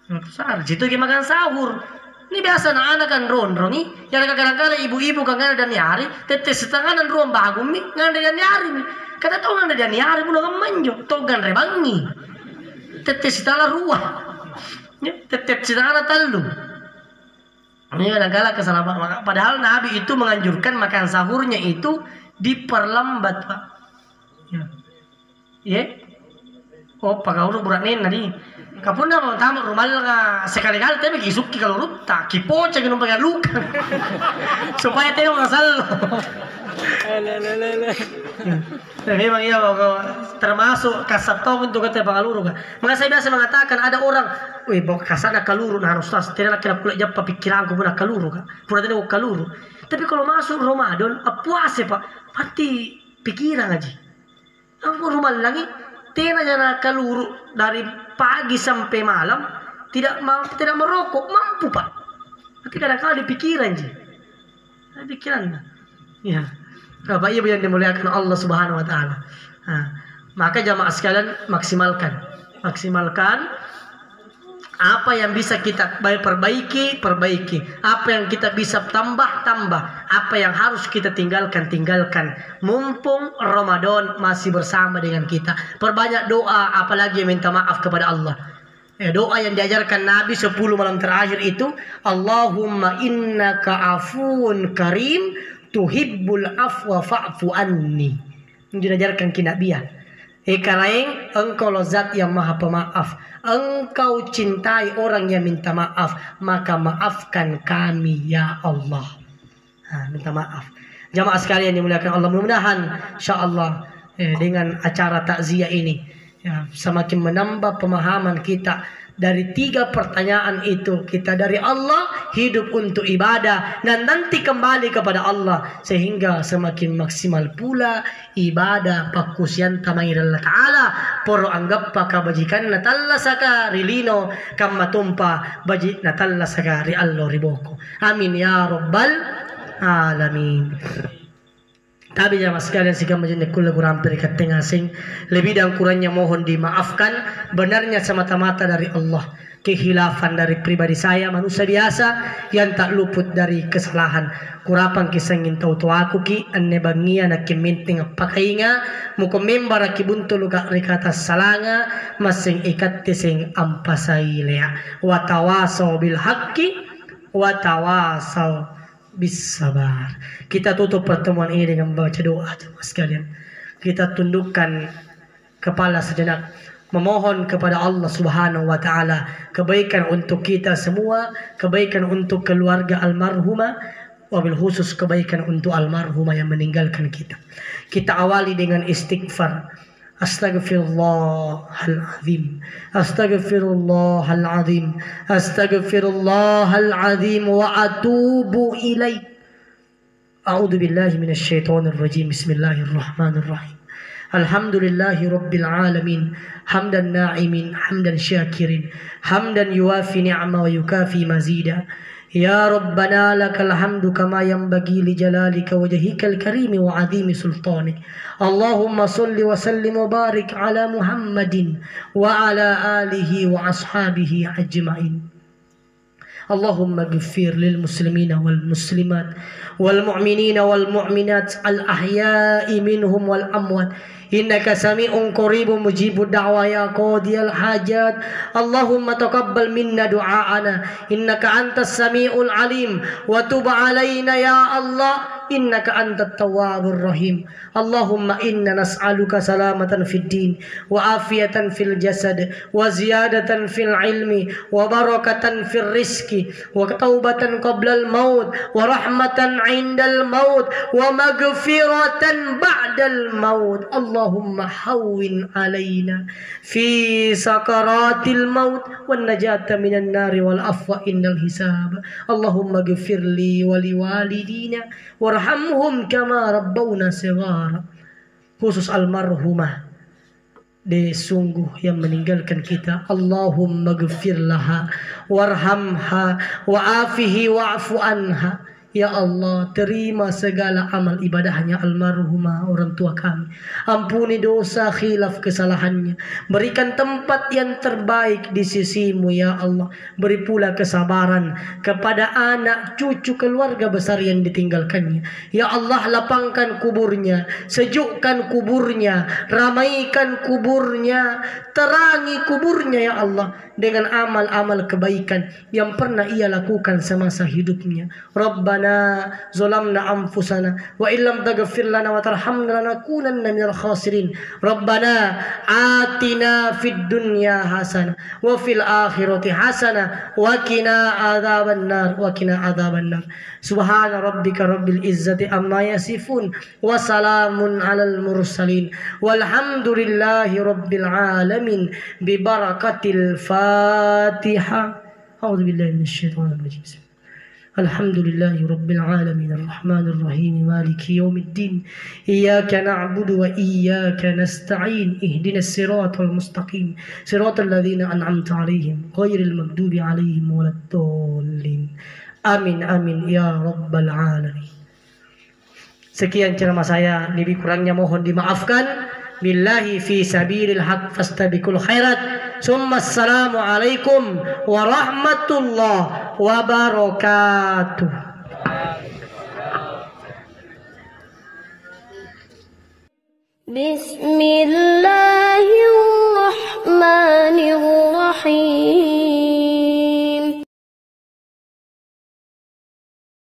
Waktu sahar, situ kita makan sahur. Ini biasa anak kan ronron nih. Yang kadang-kadang ibu-ibu kan ada dan nyari. Tetes setengah dan ruang bagum nih. Ngada dan nyari nih. Kata tau ngada dan nyari. Mula kan manjo. Togan rebangi. Tetes setengah ruang. Tetes setengah talu. Ini kadang-kadang kesalahan. Padahal Nabi itu menganjurkan makan sahurnya itu diperlambat, Pak. Ya. Oh, Pak Kauru buranin tadi. Kapun na mga tama rumal nga sekali-kali tayo mag-isuki kalau ruta kipocha ganun pagalukan supaya tayo ngasal. Memang iya termasuk kasatong untuk kita pangaluro ka. Mga saya biasa mengatakan ada orang, "Uy, bawa kasana kaluro na harus tas, tidak nak kira jap pikiran ko muna kaluro ka. Pura tadi kaluro." Tapi kalau masuk Ramadan, puasa Pak, pasti pikiran aja. Aku rumal lagi, tena jana kaluro dari pagi sampai malam tidak merokok mampu Pak. Tapi kadang-kadang dipikiran aja. Pikiran. Ya. Bapak Ibu yang dimuliakan Allah Subhanahu wa taala. Maka jamaah sekalian maksimalkan apa yang bisa kita perbaiki. Apa yang kita bisa tambah. Apa yang harus kita tinggalkan. Mumpung Ramadan masih bersama dengan kita. Perbanyak doa, apalagi minta maaf kepada Allah. Doa yang diajarkan Nabi 10 malam terakhir itu, Allahumma innaka afuun karim tuhibbul afwa fa'fu anni. Ini diajarkan kinabiah. Kalaing engkau zat yang maha pemaaf. Engkau cintai orang yang minta maaf, maka maafkan kami ya Allah. Minta maaf. Jamaah sekalian dimuliakan Allah, mudah-mudahan insyaallah dengan acara takziah ini semakin menambah pemahaman kita. Dari 3 pertanyaan itu kita dari Allah hidup untuk ibadah dan nanti kembali kepada Allah, sehingga semakin maksimal pula ibadah pakusian tamangir Allah Ta'ala poro anggap pakabajikan natalla saka rilino kammatumpa baji natalla saka ri allo riboko. Amin ya rabbal alamin. Tapi jamaah sekalian sikap majene kula kurang perikat tengah sing lebih dan kurangnya mohon dimaafkan. Benarnya semata-mata dari Allah. Kehilafan dari pribadi saya manusia biasa yang tak luput dari kesalahan. Kurapang kisangin tau aku ki anne bangia na kiminting pakainga muko member ki buntu luga rikata salanga masing ikat sing ampasailea wa tawasaw bil haqqi wa tawasaw bisabar. Kita tutup pertemuan ini dengan membaca doa jemaah sekalian. Kita tundukkan kepala sejenak, memohon kepada Allah Subhanahu wa taala kebaikan untuk kita semua, kebaikan untuk keluarga almarhumah, wabil khusus kebaikan untuk almarhumah yang meninggalkan kita. Kita awali dengan istighfar. Astaghfirullahaladzim, astaghfirullahaladzim, astaghfirullahaladzim wa atubu ilaih. A'udzu billahi minasyaitonir rajim. Bismillahirrahmanirrahim. Alhamdulillahi rabbil alamin, hamdan na'imin, hamdan syakirin, hamdan yuwafi ni'ma wa yukafi mazida. Ya Rabbana lakal hamdu kama yanbaghi li jalalika wajhikal karim wa azimi sultanik. Allahumma salli wa sallim wa barik ala Muhammadin wa ala alihi wa ashabihi ajma'in. Allahumma ghfir lil muslimina wal muslimat wal mu'minina wal mu'minat al ahya'i minhum wal amwat. Innaka sami'un qaribun mujibud da'wa ya qadiyal hajat. Allahumma taqabbal minna du'aana innaka antas sami'ul alim wa tub alaina ya Allah innaka antat tawwabur rahim. Allahumma inna nas'aluka salamatan fid din wa afiyatan fil jasad wa ziyadatan fil ilmi wa barakatan fil rizqi wa taubatan qabla al maut wa rahmatan 'indal maut wa maghfiratan ba'dal maut. Allahumma hawwin alaina fi sakaratil maut wan najata minan nari wal afwa innal hisab. Allahumma ghfir li wa liwalidina warhamhum kama rabbawna shighara. Khusus almarhumah de sungguh yang meninggalkan kita, Allahumma ghfir laha warhamha wa afihi wa'fu anha. Ya Allah, terima segala amal ibadahnya almarhumah orang tua kami. Ampuni dosa khilaf kesalahannya. Berikan tempat yang terbaik di sisimu ya Allah. Beri pula kesabaran kepada anak cucu keluarga besar yang ditinggalkannya. Ya Allah, lapangkan kuburnya, sejukkan kuburnya, ramaikan kuburnya, terangi kuburnya ya Allah dengan amal-amal kebaikan yang pernah ia lakukan semasa hidupnya. Rabbana zalamna anfusana wa illam taghfir lana wa tarhamna lanakunanna minal khasirin. Rabbana atina fid dunya hasanah wa fil akhirati hasanah wa qina adzabannar wa qina adzabannar. Subhana rabbika rabbil izzati amma yasifun wa salamun alal mursalin walhamdulillahi rabbil alamin bi barakatil Fatihah. A'udzubillahi minasyaitonir rajim. Alhamdulillahi rabbil alamin arrahmanir rahim maliki yaumiddin iyyaka na'budu wa iyyaka nasta'in ihdinas siratal mustaqim siratal ladzina an'amta 'alaihim ghairil maghdubi 'alaihim waladdallin. Amin amin ya rabbal alamin. Sekian ceramah saya, lebih kurangnya mohon dimaafkan. Billahi fi sabilil haq fastabiqul khairat. Summa assalamu alaikum warahmatullahi wabarakatuh. Bismillah.